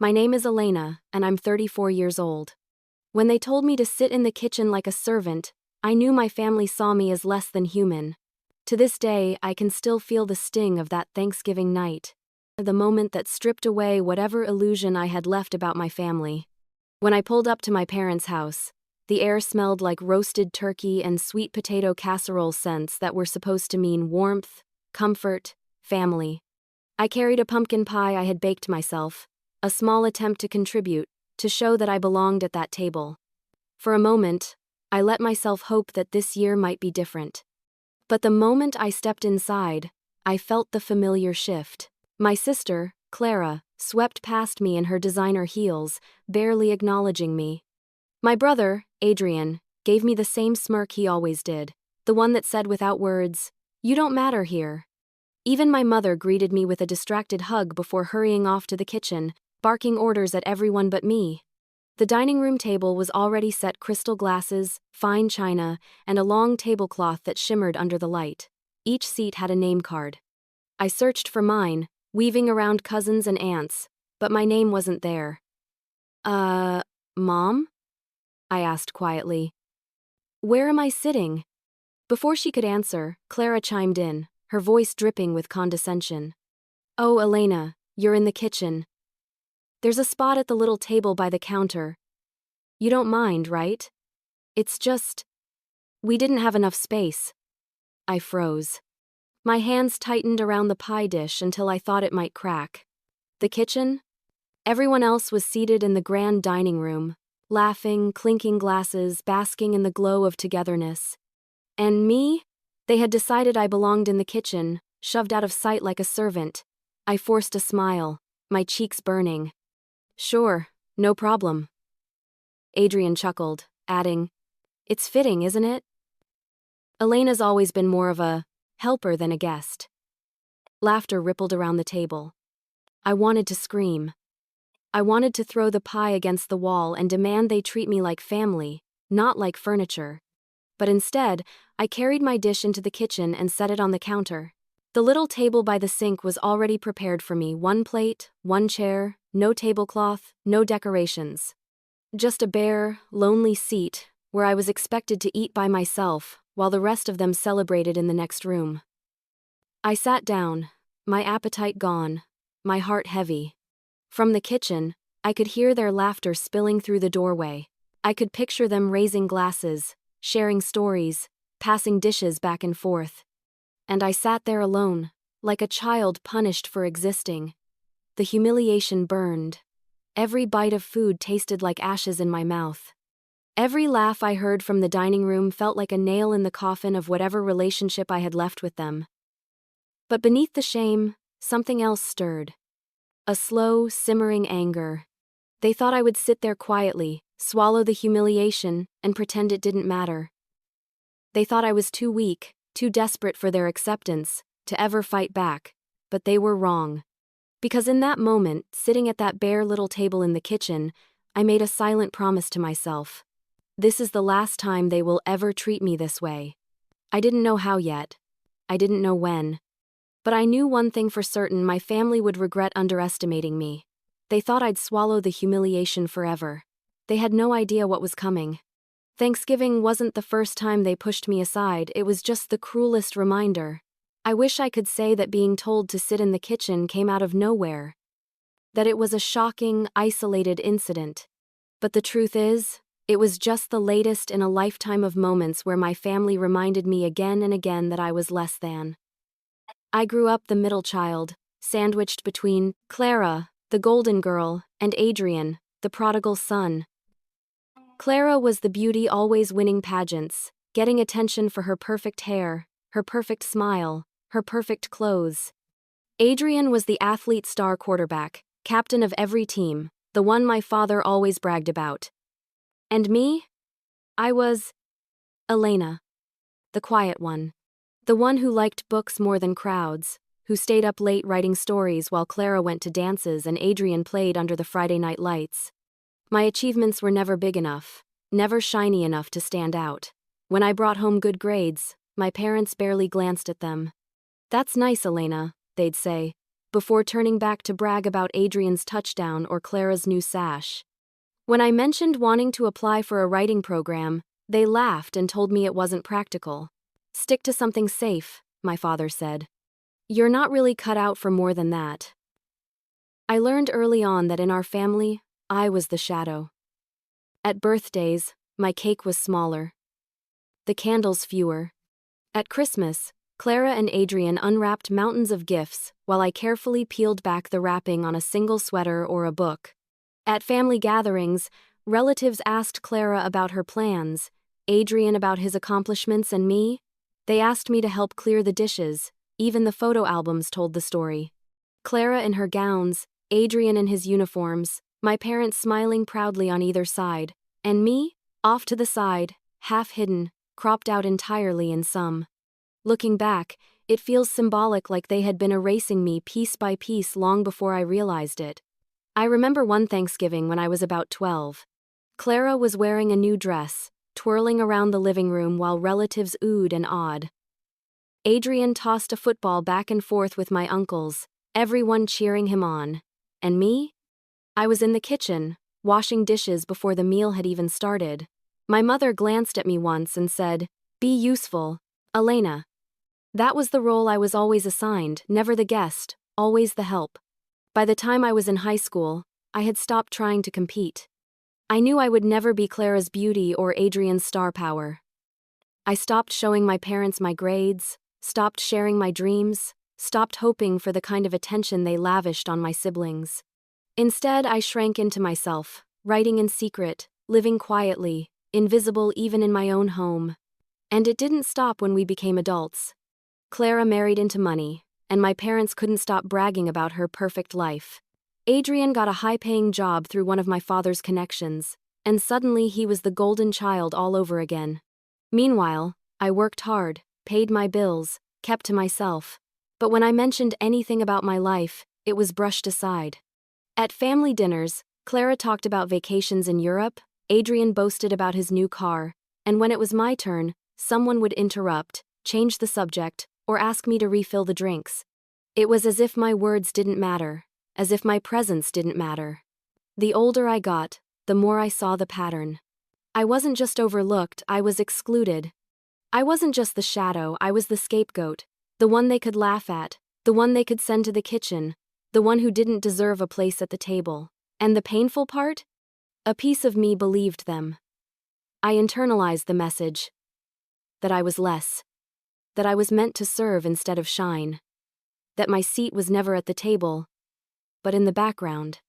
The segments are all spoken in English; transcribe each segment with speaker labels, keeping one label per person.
Speaker 1: My name is Elena, and I'm 34 years old. When they told me to sit in the kitchen like a servant, I knew my family saw me as less than human. To this day, I can still feel the sting of that Thanksgiving night, the moment that stripped away whatever illusion I had left about my family. When I pulled up to my parents' house, the air smelled like roasted turkey and sweet potato casserole scents that were supposed to mean warmth, comfort, family. I carried a pumpkin pie I had baked myself, a small attempt to contribute, to show that I belonged at that table. For a moment, I let myself hope that this year might be different. But the moment I stepped inside, I felt the familiar shift. My sister, Clara, swept past me in her designer heels, barely acknowledging me. My brother, Adrian, gave me the same smirk he always did, the one that said without words, "You don't matter here." Even my mother greeted me with a distracted hug before hurrying off to the kitchen, barking orders at everyone but me. The dining room table was already set crystal glasses, fine china, and a long tablecloth that shimmered under the light. Each seat had a name card. I searched for mine, weaving around cousins and aunts, but my name wasn't there. Mom?" I asked quietly. "Where am I sitting?" Before she could answer, Clara chimed in, her voice dripping with condescension. "Oh, Elena, you're in the kitchen. There's a spot at the little table by the counter. You don't mind, right? It's just, we didn't have enough space." I froze. My hands tightened around the pie dish until I thought it might crack. The kitchen? Everyone else was seated in the grand dining room, laughing, clinking glasses, basking in the glow of togetherness. And me? They had decided I belonged in the kitchen, shoved out of sight like a servant. I forced a smile, my cheeks burning. "Sure, no problem." Adrian chuckled, adding, "It's fitting, isn't it?" Elena's always been more of a helper than a guest. Laughter rippled around the table. I wanted to scream. I wanted to throw the pie against the wall and demand they treat me like family, not like furniture. But instead, I carried my dish into the kitchen and set it on the counter. The little table by the sink was already prepared for me, one plate, one chair, no tablecloth, no decorations. Just a bare, lonely seat, where I was expected to eat by myself, while the rest of them celebrated in the next room. I sat down, my appetite gone, my heart heavy. From the kitchen, I could hear their laughter spilling through the doorway. I could picture them raising glasses, sharing stories, passing dishes back and forth. And I sat there alone, like a child punished for existing. The humiliation burned. Every bite of food tasted like ashes in my mouth. Every laugh I heard from the dining room felt like a nail in the coffin of whatever relationship I had left with them. But beneath the shame, something else stirred. A slow, simmering anger. They thought I would sit there quietly, swallow the humiliation, and pretend it didn't matter. They thought I was too weak, too desperate for their acceptance, to ever fight back, but they were wrong. Because in that moment, sitting at that bare little table in the kitchen, I made a silent promise to myself. This is the last time they will ever treat me this way. I didn't know how yet. I didn't know when. But I knew one thing for certain: my family would regret underestimating me. They thought I'd swallow the humiliation forever. They had no idea what was coming. Thanksgiving wasn't the first time they pushed me aside, it was just the cruelest reminder. I wish I could say that being told to sit in the kitchen came out of nowhere. That it was a shocking, isolated incident. But the truth is, it was just the latest in a lifetime of moments where my family reminded me again and again that I was less than. I grew up the middle child, sandwiched between Clara, the golden girl, and Adrian, the prodigal son. Clara was the beauty always winning pageants, getting attention for her perfect hair, her perfect smile, her perfect clothes. Adrian was the athlete star quarterback, captain of every team, the one my father always bragged about. And me? I was Elena, the quiet one. The one who liked books more than crowds, who stayed up late writing stories while Clara went to dances and Adrian played under the Friday night lights. My achievements were never big enough, never shiny enough to stand out. When I brought home good grades, my parents barely glanced at them. "That's nice, Elena," they'd say. before turning back to brag about Adrian's touchdown or Clara's new sash. When I mentioned wanting to apply for a writing program, they laughed and told me it wasn't practical. "Stick to something safe," my father said. "You're not really cut out for more than that." I learned early on that in our family, I was the shadow. At birthdays, my cake was smaller, the candles fewer. At Christmas, Clara and Adrian unwrapped mountains of gifts while I carefully peeled back the wrapping on a single sweater or a book. At family gatherings, relatives asked Clara about her plans, Adrian about his accomplishments, and me. They asked me to help clear the dishes. Even the photo albums told the story. Clara in her gowns, Adrian in his uniforms, my parents smiling proudly on either side, and me, off to the side, half hidden, cropped out entirely in some. Looking back, it feels symbolic, like they had been erasing me piece by piece long before I realized it. I remember one Thanksgiving when I was about 12. Clara was wearing a new dress, twirling around the living room while relatives oohed and awed. Adrian tossed a football back and forth with my uncles, everyone cheering him on. And me? I was in the kitchen, washing dishes before the meal had even started. My mother glanced at me once and said, "Be useful, Elena." That was the role I was always assigned, never the guest, always the help. By the time I was in high school, I had stopped trying to compete. I knew I would never be Clara's beauty or Adrian's star power. I stopped showing my parents my grades, stopped sharing my dreams, stopped hoping for the kind of attention they lavished on my siblings. Instead, I shrank into myself, writing in secret, living quietly, invisible even in my own home. And it didn't stop when we became adults. Clara married into money, and my parents couldn't stop bragging about her perfect life. Adrian got a high-paying job through one of my father's connections, and suddenly he was the golden child all over again. Meanwhile, I worked hard, paid my bills, kept to myself. But when I mentioned anything about my life, it was brushed aside. At family dinners, Clara talked about vacations in Europe, Adrian boasted about his new car, and when it was my turn, someone would interrupt, change the subject, or ask me to refill the drinks. It was as if my words didn't matter, as if my presence didn't matter. The older I got, the more I saw the pattern. I wasn't just overlooked, I was excluded. I wasn't just the shadow, I was the scapegoat, the one they could laugh at, the one they could send to the kitchen, the one who didn't deserve a place at the table. And the painful part? A piece of me believed them. I internalized the message. That I was less. That I was meant to serve instead of shine. That my seat was never at the table, but in the background.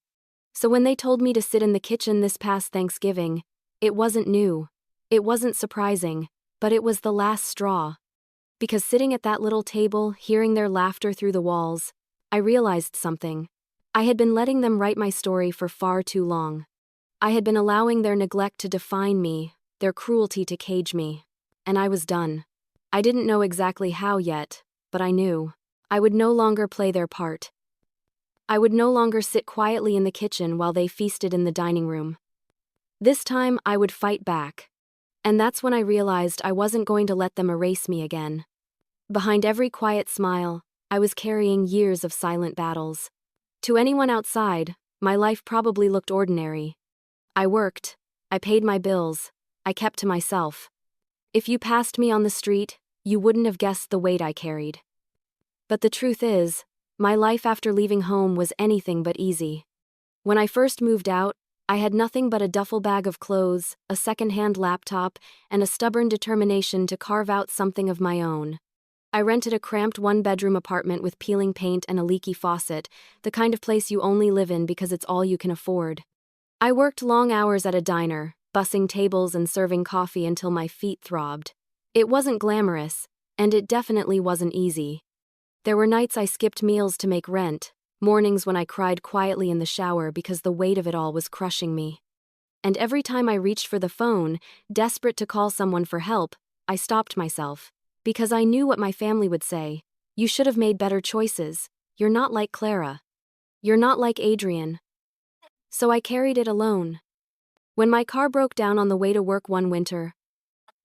Speaker 1: So when they told me to sit in the kitchen this past Thanksgiving, it wasn't new. It wasn't surprising, but it was the last straw. Because sitting at that little table, hearing their laughter through the walls, I realized something. I had been letting them write my story for far too long. I had been allowing their neglect to define me, their cruelty to cage me. And I was done. I didn't know exactly how yet, but I knew. I would no longer play their part. I would no longer sit quietly in the kitchen while they feasted in the dining room. This time, I would fight back. And that's when I realized I wasn't going to let them erase me again. Behind every quiet smile, I was carrying years of silent battles. To anyone outside, my life probably looked ordinary. I worked, I paid my bills, I kept to myself. If you passed me on the street, you wouldn't have guessed the weight I carried. But the truth is, my life after leaving home was anything but easy. When I first moved out, I had nothing but a duffel bag of clothes, a second-hand laptop, and a stubborn determination to carve out something of my own. I rented a cramped one-bedroom apartment with peeling paint and a leaky faucet, the kind of place you only live in because it's all you can afford. I worked long hours at a diner, bussing tables and serving coffee until my feet throbbed. It wasn't glamorous, and it definitely wasn't easy. There were nights I skipped meals to make rent, mornings when I cried quietly in the shower because the weight of it all was crushing me. And every time I reached for the phone, desperate to call someone for help, I stopped myself. Because I knew what my family would say. You should have made better choices. You're not like Clara. You're not like Adrian. So I carried it alone. When my car broke down on the way to work one winter,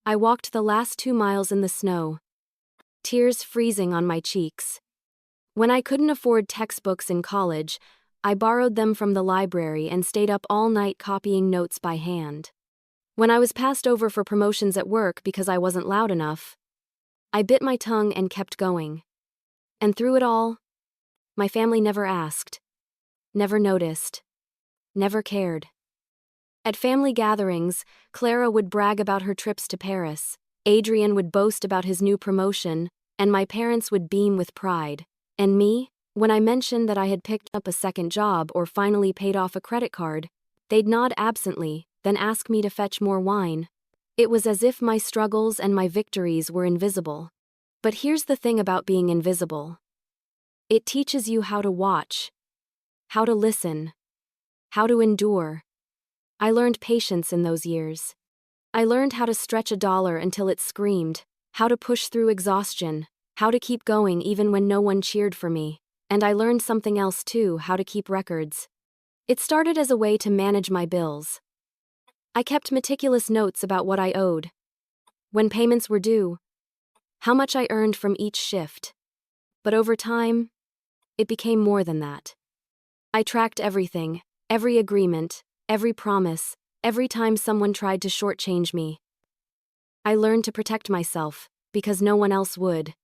Speaker 1: I walked the last 2 miles in the snow, tears freezing on my cheeks. When I couldn't afford textbooks in college, I borrowed them from the library and stayed up all night copying notes by hand. When I was passed over for promotions at work because I wasn't loud enough, I bit my tongue and kept going. And through it all, my family never asked, never noticed, never cared. At family gatherings, Clara would brag about her trips to Paris, Adrian would boast about his new promotion, and my parents would beam with pride. And me, when I mentioned that I had picked up a second job or finally paid off a credit card, they'd nod absently, then ask me to fetch more wine. It was as if my struggles and my victories were invisible. But here's the thing about being invisible. It teaches you how to watch, how to listen, how to endure. I learned patience in those years. I learned how to stretch $1 until it screamed, how to push through exhaustion, how to keep going even when no one cheered for me. And I learned something else too, how to keep records. It started as a way to manage my bills. I kept meticulous notes about what I owed, when payments were due, how much I earned from each shift. But over time, it became more than that. I tracked everything, every agreement, every promise, every time someone tried to shortchange me. I learned to protect myself, because no one else would.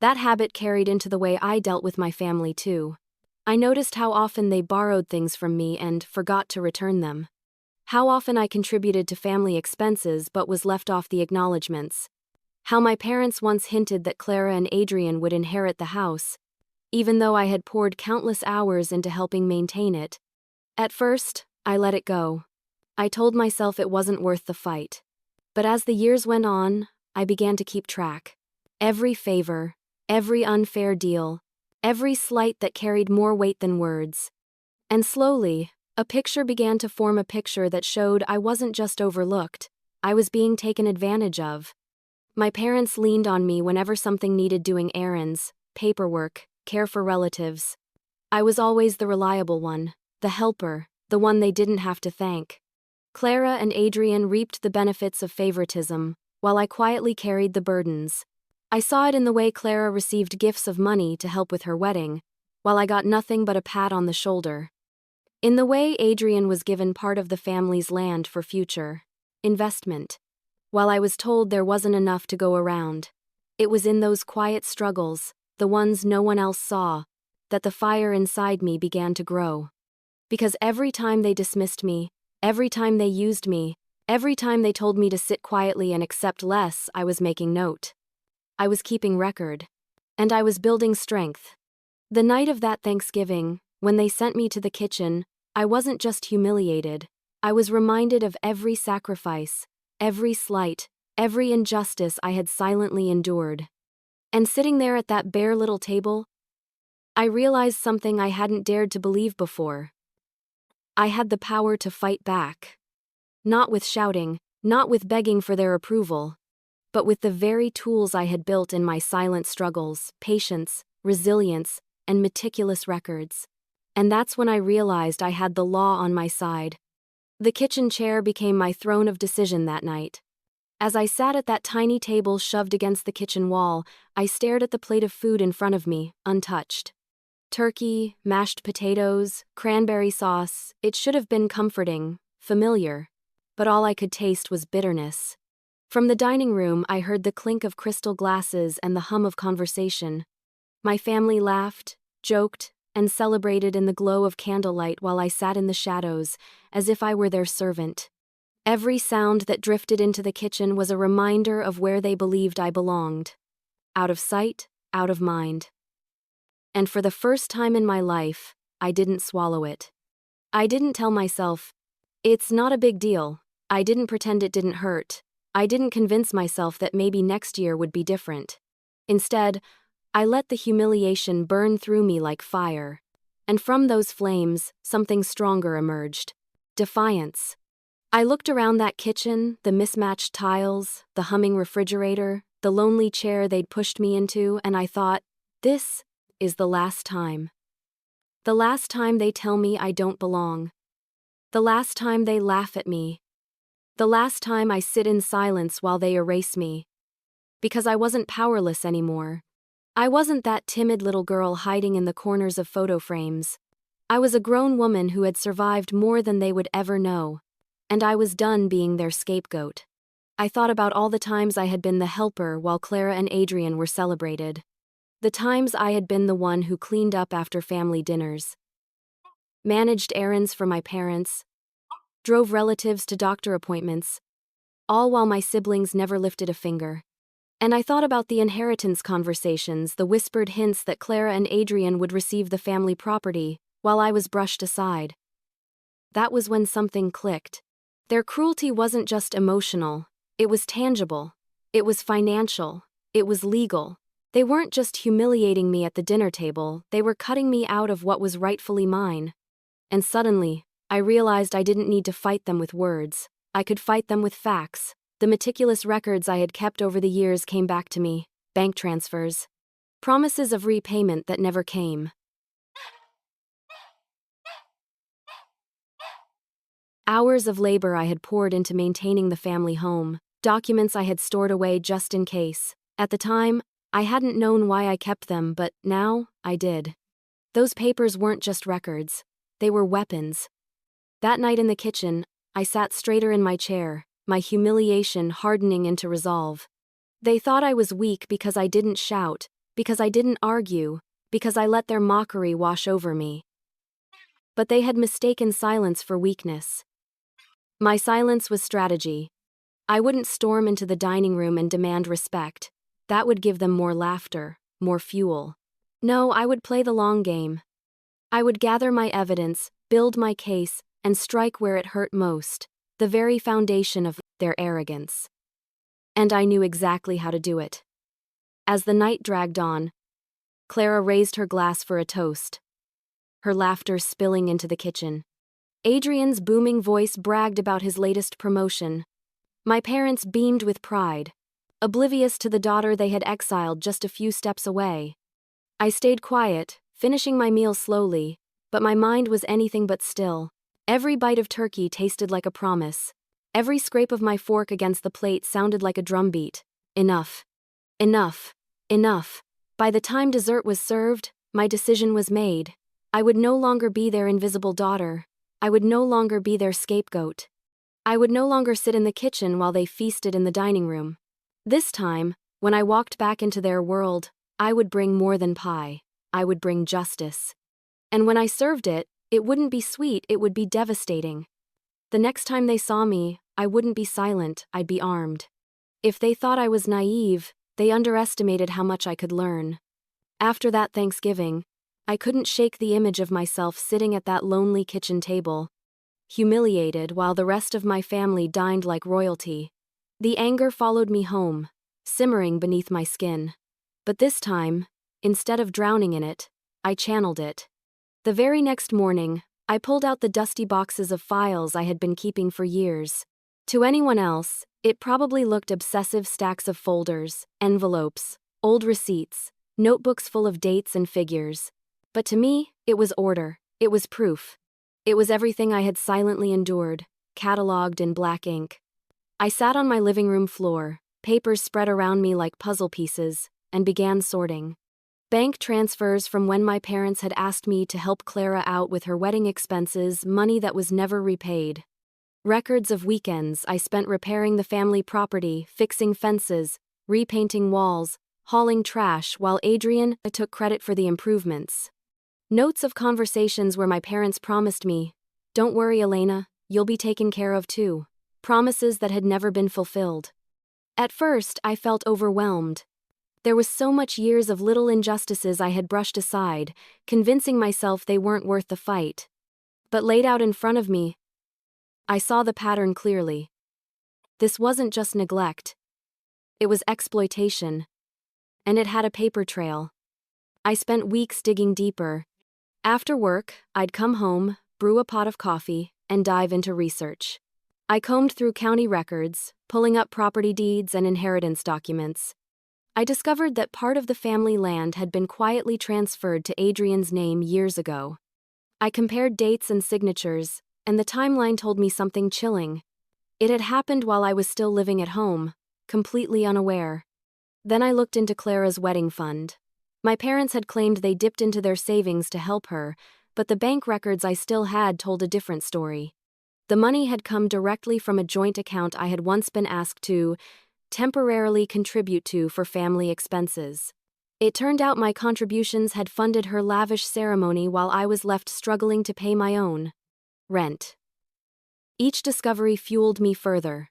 Speaker 1: That habit carried into the way I dealt with my family too. I noticed how often they borrowed things from me and forgot to return them. How often I contributed to family expenses but was left off the acknowledgements. How my parents once hinted that Clara and Adrian would inherit the house, even though I had poured countless hours into helping maintain it. At first, I let it go. I told myself it wasn't worth the fight. But as the years went on, I began to keep track. Every favor, every unfair deal, every slight that carried more weight than words. And slowly, a picture began to form, a picture that showed I wasn't just overlooked, I was being taken advantage of. My parents leaned on me whenever something needed doing: errands, paperwork, care for relatives. I was always the reliable one, the helper, the one they didn't have to thank. Clara and Adrian reaped the benefits of favoritism, while I quietly carried the burdens. I saw it in the way Clara received gifts of money to help with her wedding, while I got nothing but a pat on the shoulder. In the way Adrian was given part of the family's land for future investment, while I was told there wasn't enough to go around. It was in those quiet struggles, the ones no one else saw, that the fire inside me began to grow. Because every time they dismissed me, every time they used me, every time they told me to sit quietly and accept less, I was making note. I was keeping record. And I was building strength. The night of that Thanksgiving, when they sent me to the kitchen, I wasn't just humiliated. I was reminded of every sacrifice, every slight, every injustice I had silently endured. And sitting there at that bare little table, I realized something I hadn't dared to believe before. I had the power to fight back. Not with shouting, not with begging for their approval, but with the very tools I had built in my silent struggles: patience, resilience, and meticulous records. And that's when I realized I had the law on my side. The kitchen chair became my throne of decision that night. As I sat at that tiny table shoved against the kitchen wall, I stared at the plate of food in front of me, untouched. Turkey, mashed potatoes, cranberry sauce. It should have been comforting, familiar. But all I could taste was bitterness. From the dining room, I heard the clink of crystal glasses and the hum of conversation. My family laughed, joked, and celebrated in the glow of candlelight while I sat in the shadows, as if I were their servant. Every sound that drifted into the kitchen was a reminder of where they believed I belonged. Out of sight, out of mind. And for the first time in my life, I didn't swallow it. I didn't tell myself, it's not a big deal. I didn't pretend it didn't hurt. I didn't convince myself that maybe next year would be different. Instead, I let the humiliation burn through me like fire. And from those flames, something stronger emerged. Defiance. I looked around that kitchen, the mismatched tiles, the humming refrigerator, the lonely chair they'd pushed me into, and I thought, this is the last time. The last time they tell me I don't belong. The last time they laugh at me. The last time I sit in silence while they erase me. Because I wasn't powerless anymore. I wasn't that timid little girl hiding in the corners of photo frames. I was a grown woman who had survived more than they would ever know. And I was done being their scapegoat. I thought about all the times I had been the helper while Clara and Adrian were celebrated. The times I had been the one who cleaned up after family dinners, managed errands for my parents, drove relatives to doctor appointments, all while my siblings never lifted a finger. And I thought about the inheritance conversations, the whispered hints that Clara and Adrian would receive the family property, while I was brushed aside. That was when something clicked. Their cruelty wasn't just emotional, it was tangible. It was financial. It was legal. They weren't just humiliating me at the dinner table, they were cutting me out of what was rightfully mine. And suddenly, I realized I didn't need to fight them with words. I could fight them with facts. The meticulous records I had kept over the years came back to me. Bank transfers. Promises of repayment that never came. Hours of labor I had poured into maintaining the family home. Documents I had stored away just in case. At the time, I hadn't known why I kept them, but now, I did. Those papers weren't just records. They were weapons. That night in the kitchen, I sat straighter in my chair, my humiliation hardening into resolve. They thought I was weak because I didn't shout, because I didn't argue, because I let their mockery wash over me. But they had mistaken silence for weakness. My silence was strategy. I wouldn't storm into the dining room and demand respect. That would give them more laughter, more fuel. No, I would play the long game. I would gather my evidence, build my case, and strike where it hurt most, the very foundation of their arrogance. And I knew exactly how to do it. As the night dragged on, Clara raised her glass for a toast, her laughter spilling into the kitchen. Adrian's booming voice bragged about his latest promotion. My parents beamed with pride, oblivious to the daughter they had exiled just a few steps away. I stayed quiet, finishing my meal slowly, but my mind was anything but still. Every bite of turkey tasted like a promise. Every scrape of my fork against the plate sounded like a drumbeat. Enough. Enough. Enough. By the time dessert was served, my decision was made. I would no longer be their invisible daughter. I would no longer be their scapegoat. I would no longer sit in the kitchen while they feasted in the dining room. This time, when I walked back into their world, I would bring more than pie. I would bring justice. And when I served it, it wouldn't be sweet, it would be devastating. The next time they saw me, I wouldn't be silent, I'd be armed. If they thought I was naive, they underestimated how much I could learn. After that Thanksgiving, I couldn't shake the image of myself sitting at that lonely kitchen table, humiliated while the rest of my family dined like royalty. The anger followed me home, simmering beneath my skin. But this time, instead of drowning in it, I channeled it. The very next morning, I pulled out the dusty boxes of files I had been keeping for years. To anyone else, it probably looked obsessive stacks of folders, envelopes, old receipts, notebooks full of dates and figures. But to me, it was order, it was proof. It was everything I had silently endured, catalogued in black ink. I sat on my living room floor, papers spread around me like puzzle pieces, and began sorting. Bank transfers from when my parents had asked me to help Clara out with her wedding expenses, money that was never repaid. Records of weekends I spent repairing the family property, fixing fences, repainting walls, hauling trash while Adrian took credit for the improvements. Notes of conversations where my parents promised me, "Don't worry, Elena, you'll be taken care of too." Promises that had never been fulfilled. At first, I felt overwhelmed. There was so much years of little injustices I had brushed aside, convincing myself they weren't worth the fight. But laid out in front of me, I saw the pattern clearly. This wasn't just neglect. It was exploitation. And it had a paper trail. I spent weeks digging deeper. After work, I'd come home, brew a pot of coffee, and dive into research. I combed through county records, pulling up property deeds and inheritance documents. I discovered that part of the family land had been quietly transferred to Adrian's name years ago. I compared dates and signatures, and the timeline told me something chilling. It had happened while I was still living at home, completely unaware. Then I looked into Clara's wedding fund. My parents had claimed they dipped into their savings to help her, but the bank records I still had told a different story. The money had come directly from a joint account I had once been asked to temporarily contribute to for family expenses. It turned out my contributions had funded her lavish ceremony while I was left struggling to pay my own rent. Each discovery fueled me further.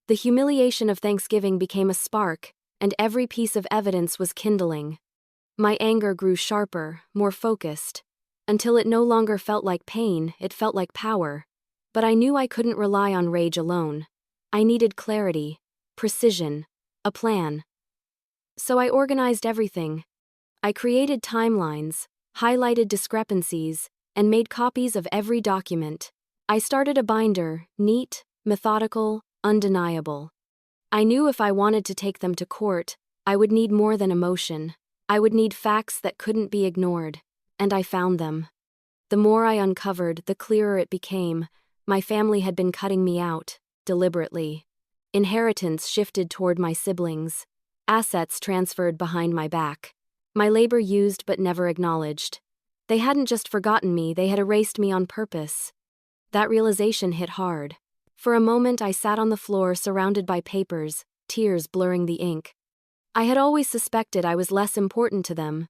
Speaker 1: The humiliation of Thanksgiving became a spark, and every piece of evidence was kindling. My anger grew sharper, more focused, until it no longer felt like pain, it felt like power. But I knew I couldn't rely on rage alone. I needed clarity, precision, a plan. So I organized everything. I created timelines, highlighted discrepancies, and made copies of every document. I started a binder, neat, methodical, undeniable. I knew if I wanted to take them to court, I would need more than emotion. I would need facts that couldn't be ignored. And I found them. The more I uncovered, the clearer it became. My family had been cutting me out, deliberately. Inheritance shifted toward my siblings. Assets transferred behind my back. My labor used but never acknowledged. They hadn't just forgotten me, they had erased me on purpose. That realization hit hard. For a moment I sat on the floor surrounded by papers, tears blurring the ink. I had always suspected I was less important to them.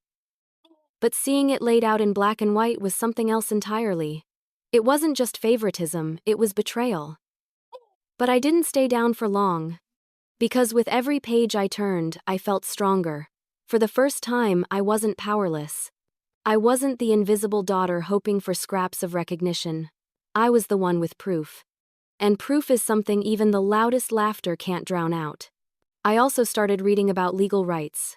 Speaker 1: But seeing it laid out in black and white was something else entirely. It wasn't just favoritism, it was betrayal. But I didn't stay down for long. Because with every page I turned, I felt stronger. For the first time, I wasn't powerless. I wasn't the invisible daughter hoping for scraps of recognition. I was the one with proof. And proof is something even the loudest laughter can't drown out. I also started reading about legal rights.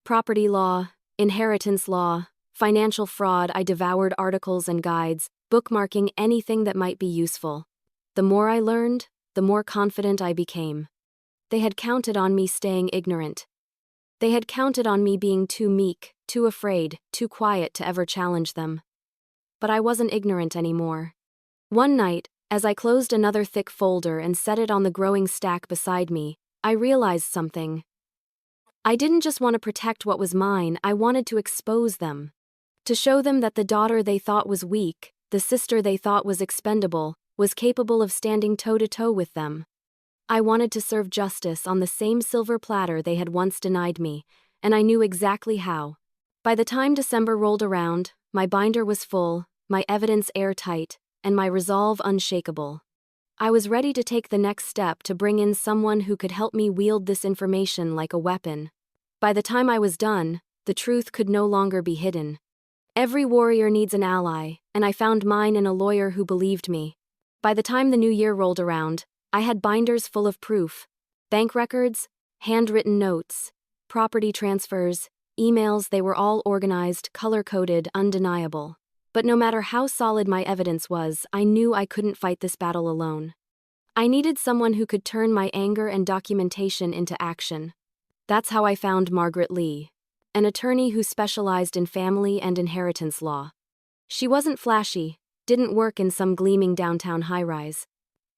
Speaker 1: Property law, inheritance law, financial fraud. I devoured articles and guides, bookmarking anything that might be useful. The more I learned, the more confident I became. They had counted on me staying ignorant. They had counted on me being too meek, too afraid, too quiet to ever challenge them. But I wasn't ignorant anymore. One night, as I closed another thick folder and set it on the growing stack beside me, I realized something. I didn't just want to protect what was mine, I wanted to expose them. To show them that the daughter they thought was weak, the sister they thought was expendable, was capable of standing toe-to-toe with them. I wanted to serve justice on the same silver platter they had once denied me, and I knew exactly how. By the time December rolled around, my binder was full, my evidence airtight, and my resolve unshakable. I was ready to take the next step to bring in someone who could help me wield this information like a weapon. By the time I was done, the truth could no longer be hidden. Every warrior needs an ally, and I found mine in a lawyer who believed me. By the time the new year rolled around, I had binders full of proof. Bank records, handwritten notes, property transfers, emails. They were all organized, color-coded, undeniable. But no matter how solid my evidence was, I knew I couldn't fight this battle alone. I needed someone who could turn my anger and documentation into action. That's how I found Margaret Lee, an attorney who specialized in family and inheritance law. She wasn't flashy, didn't work in some gleaming downtown high-rise.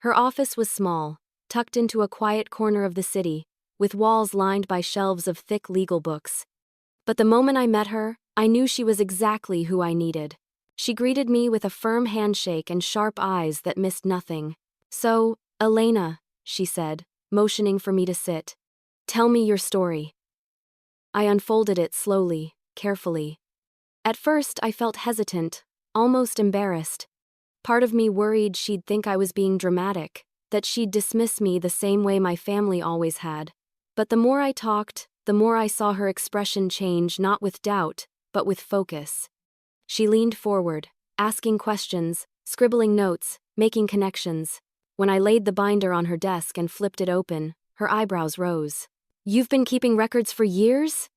Speaker 1: Her office was small, tucked into a quiet corner of the city, with walls lined by shelves of thick legal books. But the moment I met her, I knew she was exactly who I needed. She greeted me with a firm handshake and sharp eyes that missed nothing. "So, Elena," she said, motioning for me to sit. "Tell me your story." I unfolded it slowly, carefully. At first, I felt hesitant, almost embarrassed. Part of me worried she'd think I was being dramatic, that she'd dismiss me the same way my family always had. But the more I talked, the more I saw her expression change, not with doubt, but with focus. She leaned forward, asking questions, scribbling notes, making connections. When I laid the binder on her desk and flipped it open, her eyebrows rose. "You've been keeping records for years?"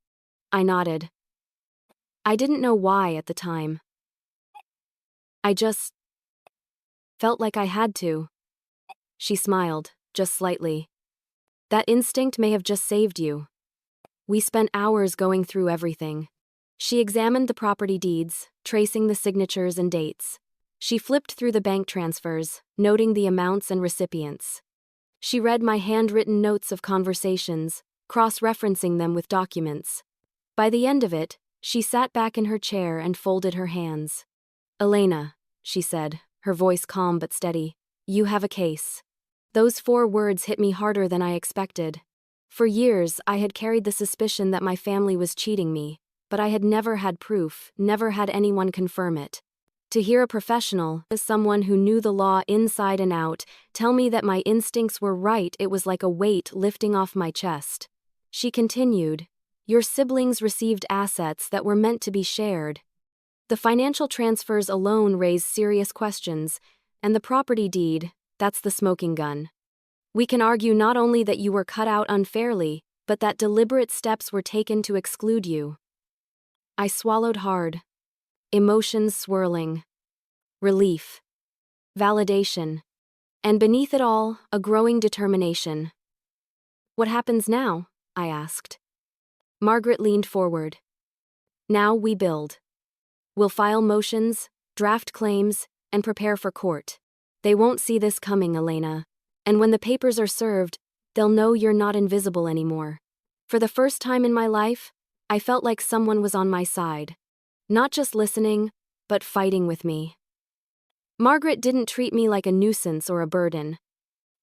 Speaker 1: I nodded. I didn't know why at the time. I just felt like I had to. She smiled, just slightly. "That instinct may have just saved you." We spent hours going through everything. She examined the property deeds, tracing the signatures and dates. She flipped through the bank transfers, noting the amounts and recipients. She read my handwritten notes of conversations, cross-referencing them with documents. By the end of it, she sat back in her chair and folded her hands. "Elena," she said, her voice calm but steady, "you have a case." Those 4 words hit me harder than I expected. For years, I had carried the suspicion that my family was cheating me, but I had never had proof, never had anyone confirm it. To hear a professional, someone who knew the law inside and out, tell me that my instincts were right, it was like a weight lifting off my chest. She continued, "Your siblings received assets that were meant to be shared. The financial transfers alone raise serious questions, and the property deed, that's the smoking gun. We can argue not only that you were cut out unfairly, but that deliberate steps were taken to exclude you." I swallowed hard. Emotions swirling. Relief. Validation. And beneath it all, a growing determination. "What happens now?" I asked. Margaret leaned forward. "Now we build. We'll file motions, draft claims, and prepare for court. They won't see this coming, Elena. And when the papers are served, they'll know you're not invisible anymore." For the first time in my life, I felt like someone was on my side. Not just listening, but fighting with me. Margaret didn't treat me like a nuisance or a burden.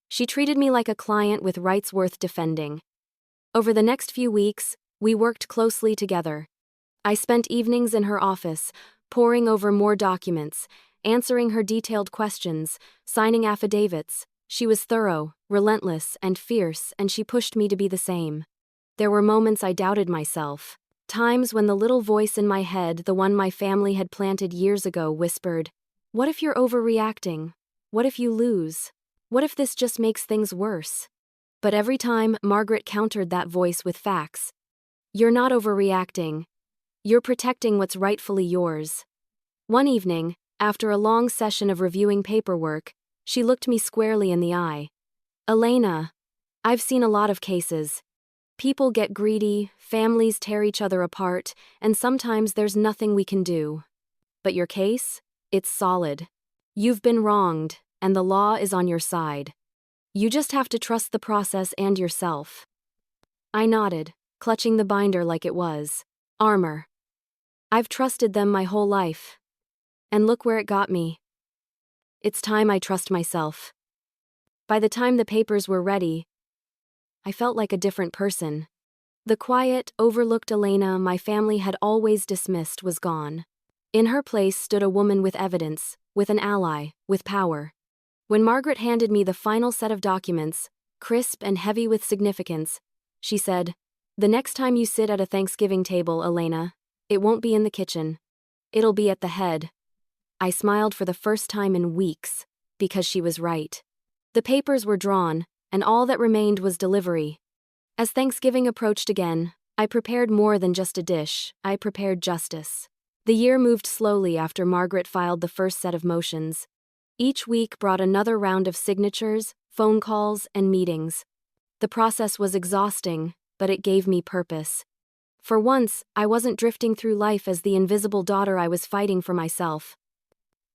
Speaker 1: She treated me like a client with rights worth defending. Over the next few weeks, we worked closely together. I spent evenings in her office, poring over more documents, answering her detailed questions, signing affidavits. She was thorough, relentless, and fierce, and she pushed me to be the same. There were moments I doubted myself. Times when the little voice in my head, the one my family had planted years ago, whispered, "What if you're overreacting? What if you lose? What if this just makes things worse?" But every time, Margaret countered that voice with facts. "You're not overreacting. You're protecting what's rightfully yours." One evening, after a long session of reviewing paperwork, she looked me squarely in the eye. "Elena, I've seen a lot of cases. People get greedy, families tear each other apart, and sometimes there's nothing we can do. But your case? It's solid. You've been wronged, and the law is on your side. You just have to trust the process and yourself." I nodded, clutching the binder like it was armor. I've trusted them my whole life. And look where it got me. It's time I trust myself. By the time the papers were ready, I felt like a different person. The quiet, overlooked Elena my family had always dismissed was gone. In her place stood a woman with evidence, with an ally, with power. When Margaret handed me the final set of documents, crisp and heavy with significance, she said, "The next time you sit at a Thanksgiving table, Elena, it won't be in the kitchen. It'll be at the head." I smiled for the first time in weeks, because she was right. The papers were drawn, and all that remained was delivery. As Thanksgiving approached again, I prepared more than just a dish, I prepared justice. The year moved slowly after Margaret filed the first set of motions. Each week brought another round of signatures, phone calls, and meetings. The process was exhausting, but it gave me purpose. For once, I wasn't drifting through life as the invisible daughter I was fighting for myself.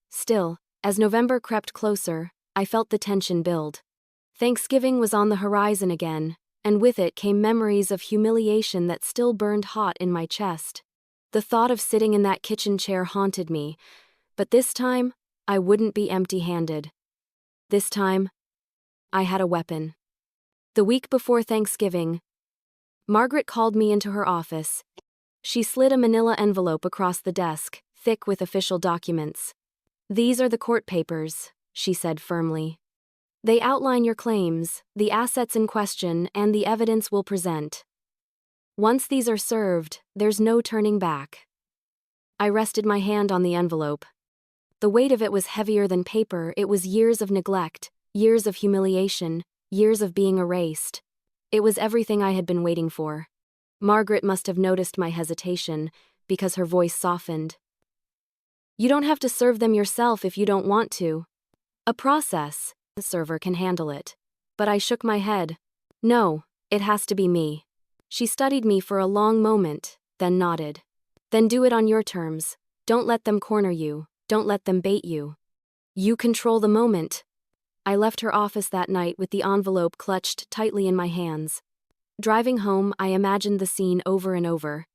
Speaker 1: Still, as November crept closer, I felt the tension build. Thanksgiving was on the horizon again, and with it came memories of humiliation that still burned hot in my chest. The thought of sitting in that kitchen chair haunted me, but this time, I wouldn't be empty-handed. This time, I had a weapon. The week before Thanksgiving, Margaret called me into her office. She slid a manila envelope across the desk, thick with official documents. "These are the court papers," she said firmly. "They outline your claims, the assets in question, and the evidence we'll present. Once these are served, there's no turning back." I rested my hand on the envelope. The weight of it was heavier than paper. It was years of neglect, years of humiliation, years of being erased. It was everything I had been waiting for. Margaret must have noticed my hesitation, because her voice softened. "You don't have to serve them yourself if you don't want to. A process, the server can handle it." But I shook my head. "No, it has to be me." She studied me for a long moment, then nodded. "Then do it on your terms. Don't let them corner you. Don't let them bait you. You control the moment." I left her office that night with the envelope clutched tightly in my hands. Driving home, I imagined the scene over and over.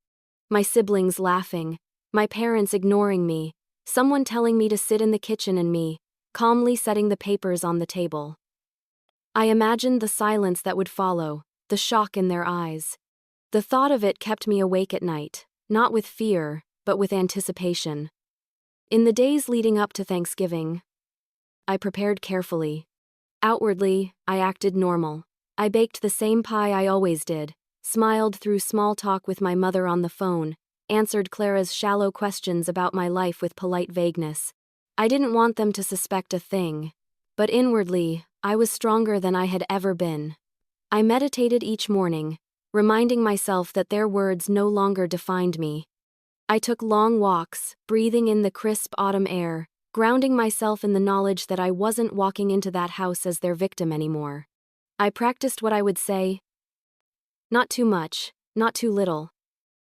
Speaker 1: My siblings laughing, my parents ignoring me, someone telling me to sit in the kitchen and me, calmly setting the papers on the table. I imagined the silence that would follow, the shock in their eyes. The thought of it kept me awake at night, not with fear, but with anticipation. In the days leading up to Thanksgiving, I prepared carefully. Outwardly, I acted normal. I baked the same pie I always did, smiled through small talk with my mother on the phone, answered Clara's shallow questions about my life with polite vagueness. I didn't want them to suspect a thing, but inwardly, I was stronger than I had ever been. I meditated each morning, reminding myself that their words no longer defined me. I took long walks, breathing in the crisp autumn air, grounding myself in the knowledge that I wasn't walking into that house as their victim anymore. I practiced what I would say. Not too much, not too little.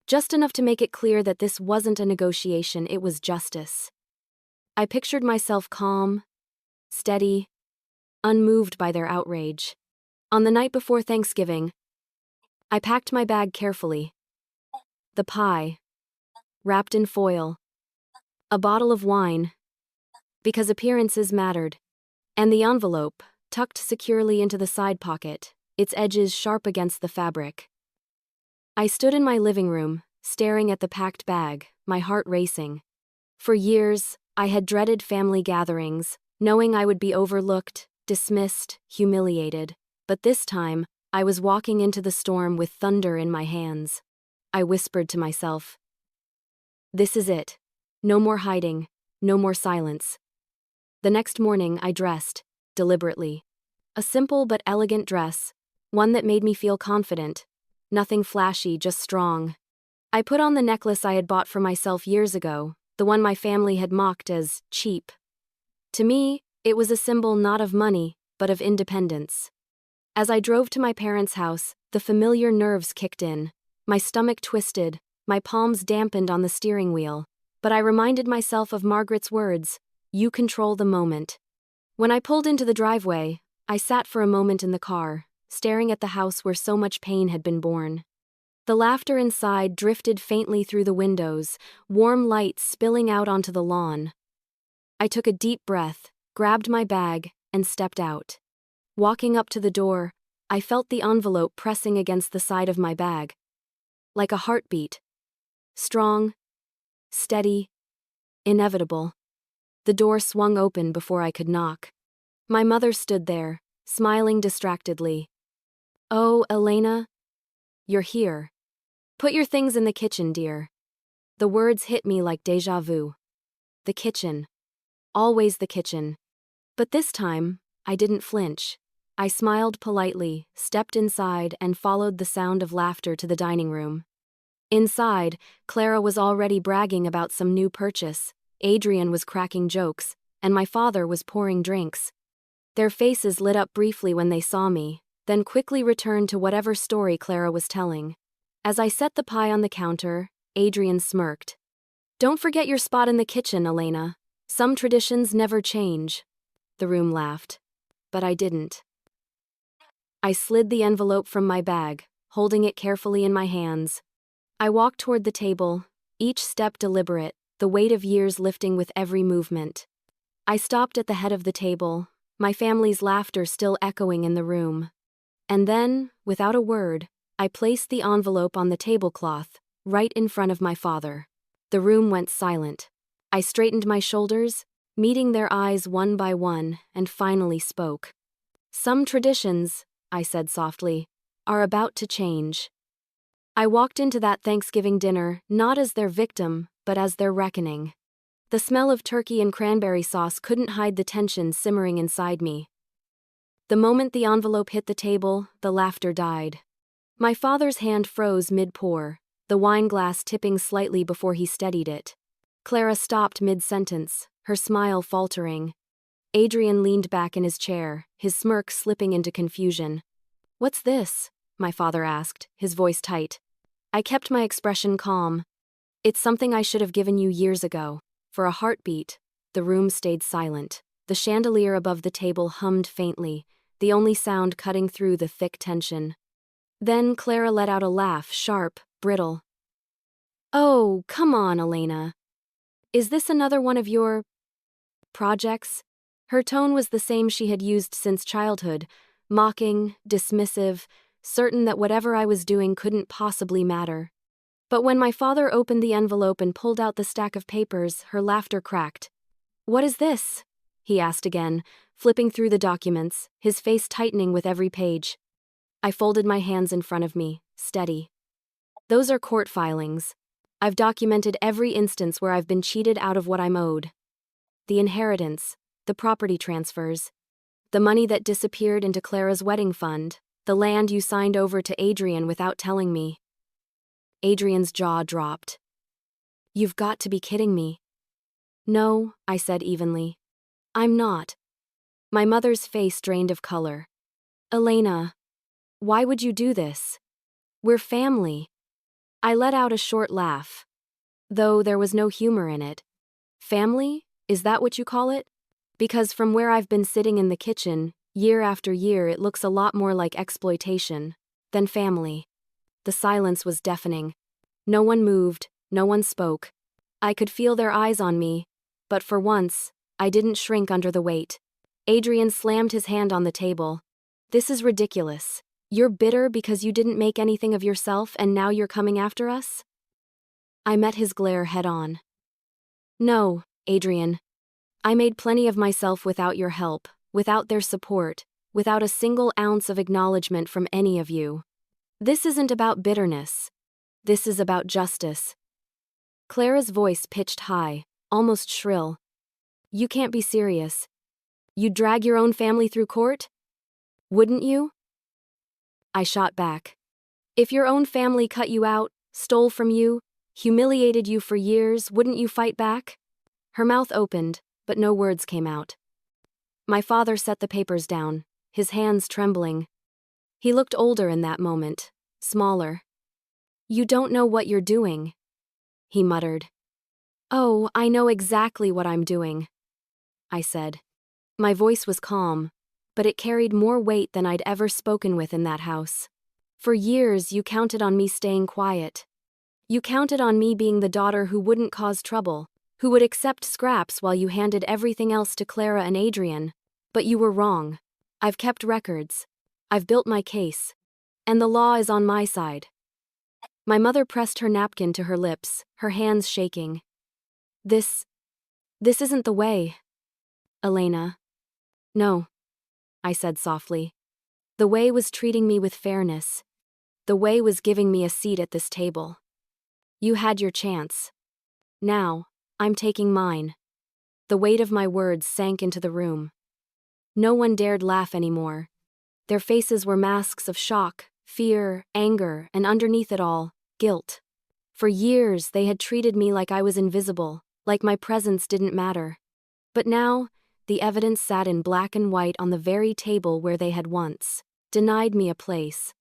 Speaker 1: Just enough to make it clear that this wasn't a negotiation, it was justice. I pictured myself calm, steady, unmoved by their outrage. On the night before Thanksgiving, I packed my bag carefully. The pie, wrapped in foil, a bottle of wine, because appearances mattered, and the envelope, tucked securely into the side pocket, its edges sharp against the fabric. I stood in my living room, staring at the packed bag, my heart racing. For years, I had dreaded family gatherings, knowing I would be overlooked, dismissed, humiliated. But this time, I was walking into the storm with thunder in my hands. I whispered to myself, "This is it. No more hiding, no more silence." The next morning, I dressed, deliberately. A simple but elegant dress, one that made me feel confident. Nothing flashy, just strong. I put on the necklace I had bought for myself years ago, the one my family had mocked as cheap. To me, it was a symbol not of money, but of independence. As I drove to my parents' house, the familiar nerves kicked in. My stomach twisted, my palms dampened on the steering wheel. But I reminded myself of Margaret's words, "You control the moment." When I pulled into the driveway, I sat for a moment in the car, staring at the house where so much pain had been born. The laughter inside drifted faintly through the windows, warm light spilling out onto the lawn. I took a deep breath, grabbed my bag, and stepped out. Walking up to the door, I felt the envelope pressing against the side of my bag. Like a heartbeat. Strong, steady, inevitable. The door swung open before I could knock. My mother stood there, smiling distractedly. "Oh, Elena, you're here. Put your things in the kitchen, dear." The words hit me like déjà vu. The kitchen. Always the kitchen. But this time, I didn't flinch. I smiled politely, stepped inside, and followed the sound of laughter to the dining room. Inside, Clara was already bragging about some new purchase, Adrian was cracking jokes, and my father was pouring drinks. Their faces lit up briefly when they saw me, then quickly returned to whatever story Clara was telling. As I set the pie on the counter, Adrian smirked. "Don't forget your spot in the kitchen, Elena. Some traditions never change." The room laughed. But I didn't. I slid the envelope from my bag, holding it carefully in my hands. I walked toward the table, each step deliberate, the weight of years lifting with every movement. I stopped at the head of the table, my family's laughter still echoing in the room. And then, without a word, I placed the envelope on the tablecloth, right in front of my father. The room went silent. I straightened my shoulders, meeting their eyes one by one, and finally spoke. "Some traditions," I said softly, "are about to change." I walked into that Thanksgiving dinner not as their victim, but as their reckoning. The smell of turkey and cranberry sauce couldn't hide the tension simmering inside me. The moment the envelope hit the table, the laughter died. My father's hand froze mid-pour, the wine glass tipping slightly before he steadied it. Clara stopped mid-sentence, her smile faltering. Adrian leaned back in his chair, his smirk slipping into confusion. "What's this?" my father asked, his voice tight. I kept my expression calm. "It's something I should have given you years ago." For a heartbeat, the room stayed silent. The chandelier above the table hummed faintly, the only sound cutting through the thick tension. Then Clara let out a laugh, sharp, brittle. Oh, come on, Elena. Is this another one of your projects? Her tone was the same she had used since childhood, mocking, dismissive, certain that whatever I was doing couldn't possibly matter. But when my father opened the envelope and pulled out the stack of papers, her laughter cracked. "What is this?" he asked again, flipping through the documents, his face tightening with every page. I folded my hands in front of me, steady. "Those are court filings. I've documented every instance where I've been cheated out of what I'm owed. The inheritance, the property transfers, the money that disappeared into Clara's wedding fund, the land you signed over to Adrian without telling me." Adrian's jaw dropped. "You've got to be kidding me." "No," I said evenly. "I'm not." My mother's face drained of color. "Elena, why would you do this? We're family." I let out a short laugh, though there was no humor in it. "Family? Is that what you call it?" Because from where I've been sitting in the kitchen, year after year, it looks a lot more like exploitation than family. The silence was deafening. No one moved, no one spoke. I could feel their eyes on me, but for once, I didn't shrink under the weight. Adrian slammed his hand on the table. "This is ridiculous. You're bitter because you didn't make anything of yourself and now you're coming after us?" I met his glare head on. "No, Adrian. I made plenty of myself without your help, without their support, without a single ounce of acknowledgement from any of you. This isn't about bitterness. This is about justice." Clara's voice pitched high, almost shrill. "You can't be serious. You'd drag your own family through court? Wouldn't you?" I shot back. "If your own family cut you out, stole from you, humiliated you for years, wouldn't you fight back?" Her mouth opened, but no words came out. My father set the papers down, his hands trembling. He looked older in that moment, smaller. "You don't know what you're doing," he muttered. "Oh, I know exactly what I'm doing," I said. My voice was calm, but it carried more weight than I'd ever spoken with in that house. "For years, you counted on me staying quiet. You counted on me being the daughter who wouldn't cause trouble, who would accept scraps while you handed everything else to Clara and Adrian. But you were wrong. I've kept records. I've built my case. And the law is on my side." My mother pressed her napkin to her lips, her hands shaking. This isn't the way, Elena." "No," I said softly. "The way was treating me with fairness. The way was giving me a seat at this table. You had your chance. Now, I'm taking mine." The weight of my words sank into the room. No one dared laugh anymore. Their faces were masks of shock, fear, anger, and underneath it all, guilt. For years, they had treated me like I was invisible, like my presence didn't matter. But now, the evidence sat in black and white on the very table where they had once denied me a place.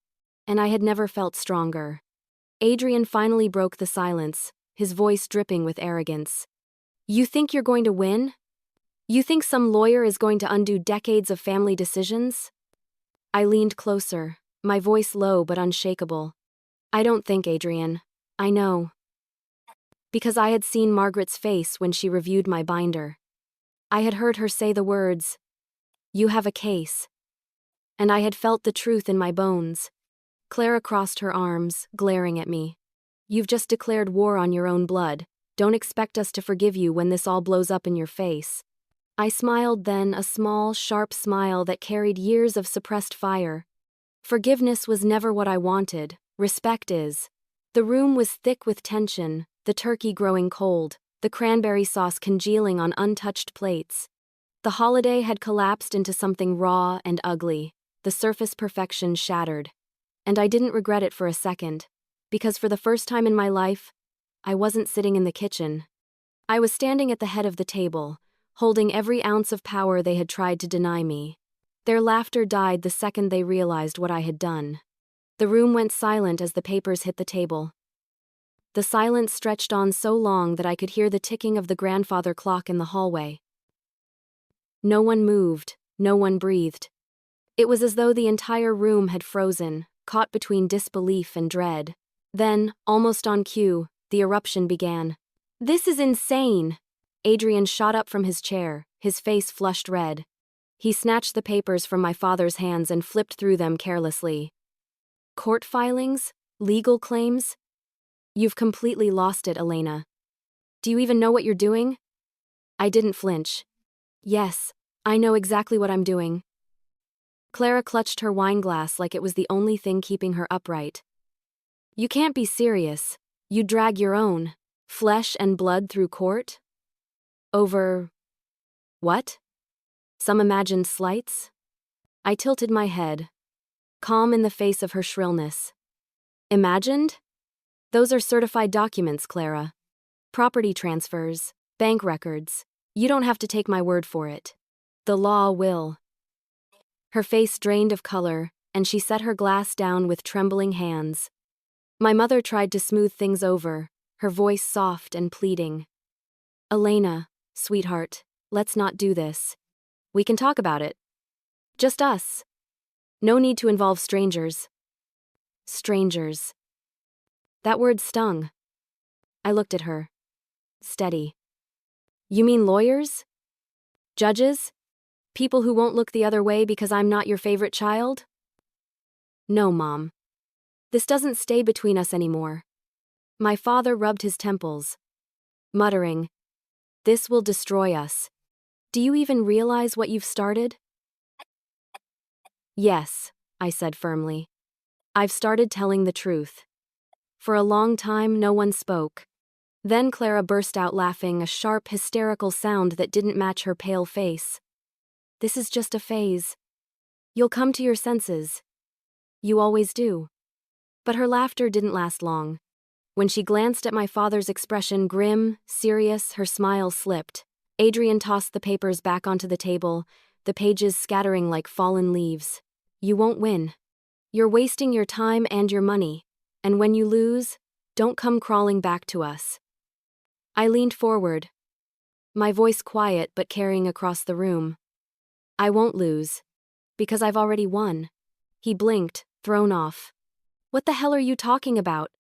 Speaker 1: And I had never felt stronger. Adrian finally broke the silence, his voice dripping with arrogance. "You think you're going to win? You think some lawyer is going to undo decades of family decisions?" I leaned closer, my voice low but unshakable. "I don't think, Adrian. I know." Because I had seen Margaret's face when she reviewed my binder. I had heard her say the words, "You have a case." And I had felt the truth in my bones. Clara crossed her arms, glaring at me. "You've just declared war on your own blood. Don't expect us to forgive you when this all blows up in your face." I smiled then, a small, sharp smile that carried years of suppressed fire. Forgiveness was never what I wanted. Respect is. The room was thick with tension, the turkey growing cold, the cranberry sauce congealing on untouched plates. The holiday had collapsed into something raw and ugly, the surface perfection shattered. And I didn't regret it for a second, because for the first time in my life, I wasn't sitting in the kitchen. I was standing at the head of the table, holding every ounce of power they had tried to deny me. Their laughter died the second they realized what I had done. The room went silent as the papers hit the table. The silence stretched on so long that I could hear the ticking of the grandfather clock in the hallway. No one moved, no one breathed. It was as though the entire room had frozen, caught between disbelief and dread. Then, almost on cue, The eruption began. This is insane! Adrian shot up from his chair, his face flushed red. He snatched the papers from my father's hands and flipped through them carelessly. Court filings? Legal claims? You've completely lost it, Elena. Do you even know what you're doing? I didn't flinch. Yes, I know exactly what I'm doing. Clara clutched her wine glass like it was the only thing keeping her upright. You can't be serious. You drag your own flesh and blood through court? Over what? Some imagined slights? I tilted my head, calm in the face of her shrillness. Imagined? Those are certified documents, Clara. Property transfers, bank records. You don't have to take my word for it. The law will. Her face drained of color, and she set her glass down with trembling hands. My mother tried to smooth things over, her voice soft and pleading. Elena, sweetheart, let's not do this. We can talk about it. Just us. No need to involve strangers. Strangers. That word stung. I looked at her. Steady. You mean lawyers? Judges? People who won't look the other way because I'm not your favorite child? No, Mom. This doesn't stay between us anymore. My father rubbed his temples, muttering, This will destroy us. Do you even realize what you've started? Yes, I said firmly. I've started telling the truth. For a long time, no one spoke. Then Clara burst out laughing, a sharp, hysterical sound that didn't match her pale face. This is just a phase. You'll come to your senses. You always do. But her laughter didn't last long. When she glanced at my father's expression, grim, serious, her smile slipped. Adrian tossed the papers back onto the table, the pages scattering like fallen leaves. You won't win. You're wasting your time and your money. And when you lose, don't come crawling back to us. I leaned forward, my voice quiet but carrying across the room. I won't lose. Because I've already won. He blinked, thrown off. What the hell are you talking about?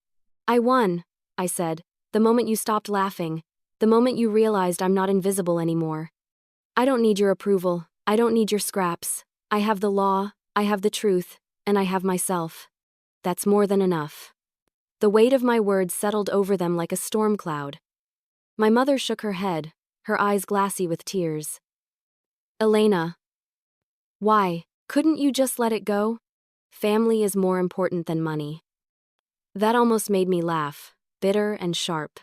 Speaker 1: I won, I said, the moment you stopped laughing, the moment you realized I'm not invisible anymore. I don't need your approval, I don't need your scraps. I have the law, I have the truth, and I have myself. That's more than enough. The weight of my words settled over them like a storm cloud. My mother shook her head, her eyes glassy with tears. Elena. Why, couldn't you just let it go? Family is more important than money. That almost made me laugh, bitter and sharp.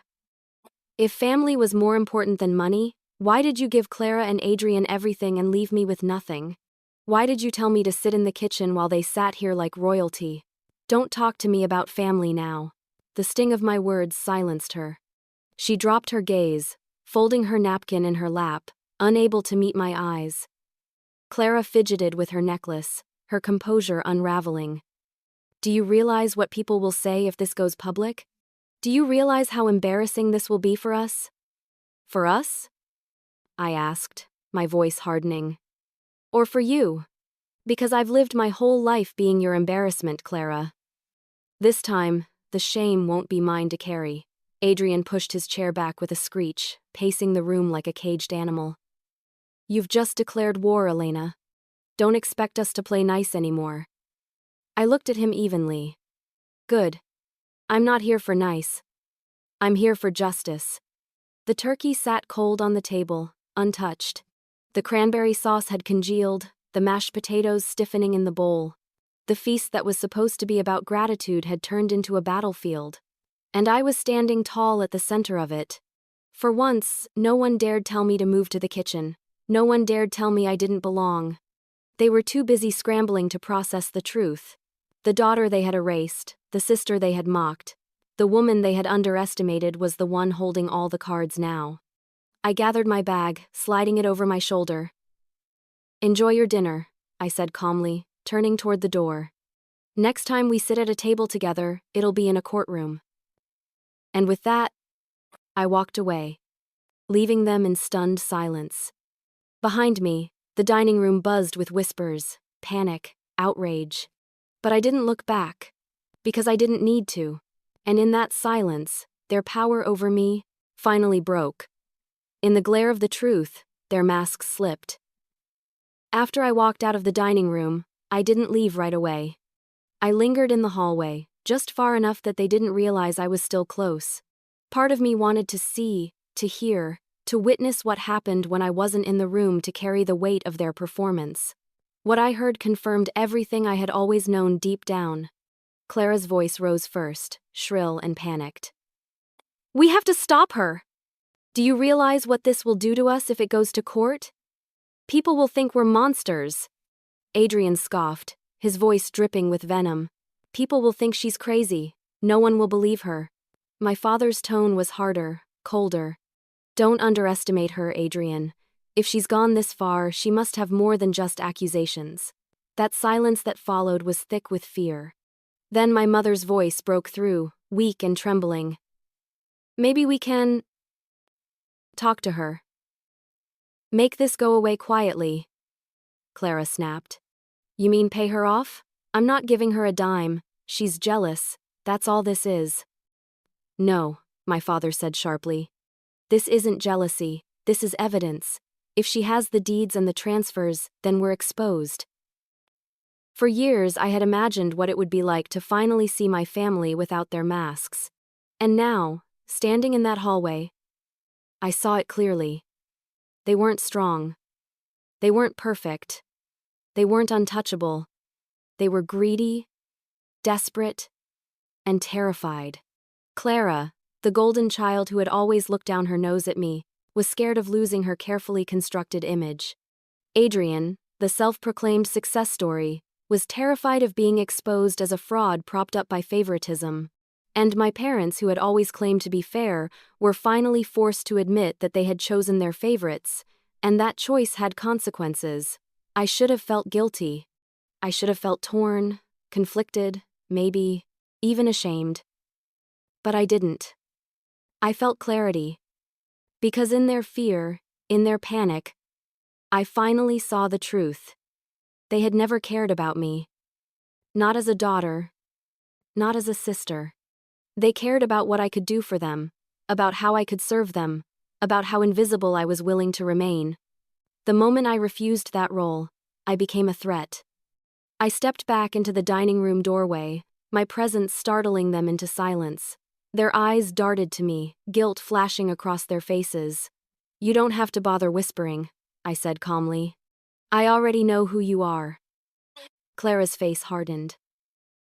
Speaker 1: If family was more important than money, why did you give Clara and Adrian everything and leave me with nothing? Why did you tell me to sit in the kitchen while they sat here like royalty? Don't talk to me about family now. The sting of my words silenced her. She dropped her gaze, folding her napkin in her lap, unable to meet my eyes. Clara fidgeted with her necklace, her composure unraveling. Do you realize what people will say if this goes public? Do you realize how embarrassing this will be for us? For us? I asked, my voice hardening. Or for you? Because I've lived my whole life being your embarrassment, Clara. This time, the shame won't be mine to carry. Adrian pushed his chair back with a screech, pacing the room like a caged animal. You've just declared war, Elena. Don't expect us to play nice anymore. I looked at him evenly. Good. I'm not here for nice. I'm here for justice. The turkey sat cold on the table, untouched. The cranberry sauce had congealed, the mashed potatoes stiffening in the bowl. The feast that was supposed to be about gratitude had turned into a battlefield. And I was standing tall at the center of it. For once, no one dared tell me to move to the kitchen. No one dared tell me I didn't belong. They were too busy scrambling to process the truth. The daughter they had erased, the sister they had mocked, the woman they had underestimated was the one holding all the cards now. I gathered my bag, sliding it over my shoulder. Enjoy your dinner, I said calmly, turning toward the door. Next time we sit at a table together, it'll be in a courtroom. And with that, I walked away, leaving them in stunned silence. Behind me, the dining room buzzed with whispers, panic, outrage. But I didn't look back, because I didn't need to, and in that silence, their power over me, finally broke. In the glare of the truth, their masks slipped. After I walked out of the dining room, I didn't leave right away. I lingered in the hallway, just far enough that they didn't realize I was still close. Part of me wanted to see, to hear, to witness what happened when I wasn't in the room to carry the weight of their performance. What I heard confirmed everything I had always known deep down. Clara's voice rose first, shrill and panicked. "We have to stop her! Do you realize what this will do to us if it goes to court? People will think we're monsters." Adrian scoffed, his voice dripping with venom. "People will think she's crazy. No one will believe her." My father's tone was harder, colder. "Don't underestimate her, Adrian. If she's gone this far, she must have more than just accusations." That silence that followed was thick with fear. Then my mother's voice broke through, weak and trembling. "Maybe we can talk to her. Make this go away quietly," Clara snapped. "You mean pay her off? I'm not giving her a dime. She's jealous. That's all this is." "No," my father said sharply. "This isn't jealousy. This is evidence. If she has the deeds and the transfers, then we're exposed." For years I had imagined what it would be like to finally see my family without their masks. And now, standing in that hallway, I saw it clearly. They weren't strong. They weren't perfect. They weren't untouchable. They were greedy, desperate, and terrified. Clara, the golden child who had always looked down her nose at me, was scared of losing her carefully constructed image. Adrian, the self-proclaimed success story, was terrified of being exposed as a fraud propped up by favoritism. And my parents, who had always claimed to be fair, were finally forced to admit that they had chosen their favorites, and that choice had consequences. I should have felt guilty. I should have felt torn, conflicted, maybe even ashamed. But I didn't. I felt clarity. Because in their fear, in their panic, I finally saw the truth. They had never cared about me. Not as a daughter. Not as a sister. They cared about what I could do for them, about how I could serve them, about how invisible I was willing to remain. The moment I refused that role, I became a threat. I stepped back into the dining room doorway, my presence startling them into silence. Their eyes darted to me, guilt flashing across their faces. "You don't have to bother whispering," I said calmly. "I already know who you are." Clara's face hardened.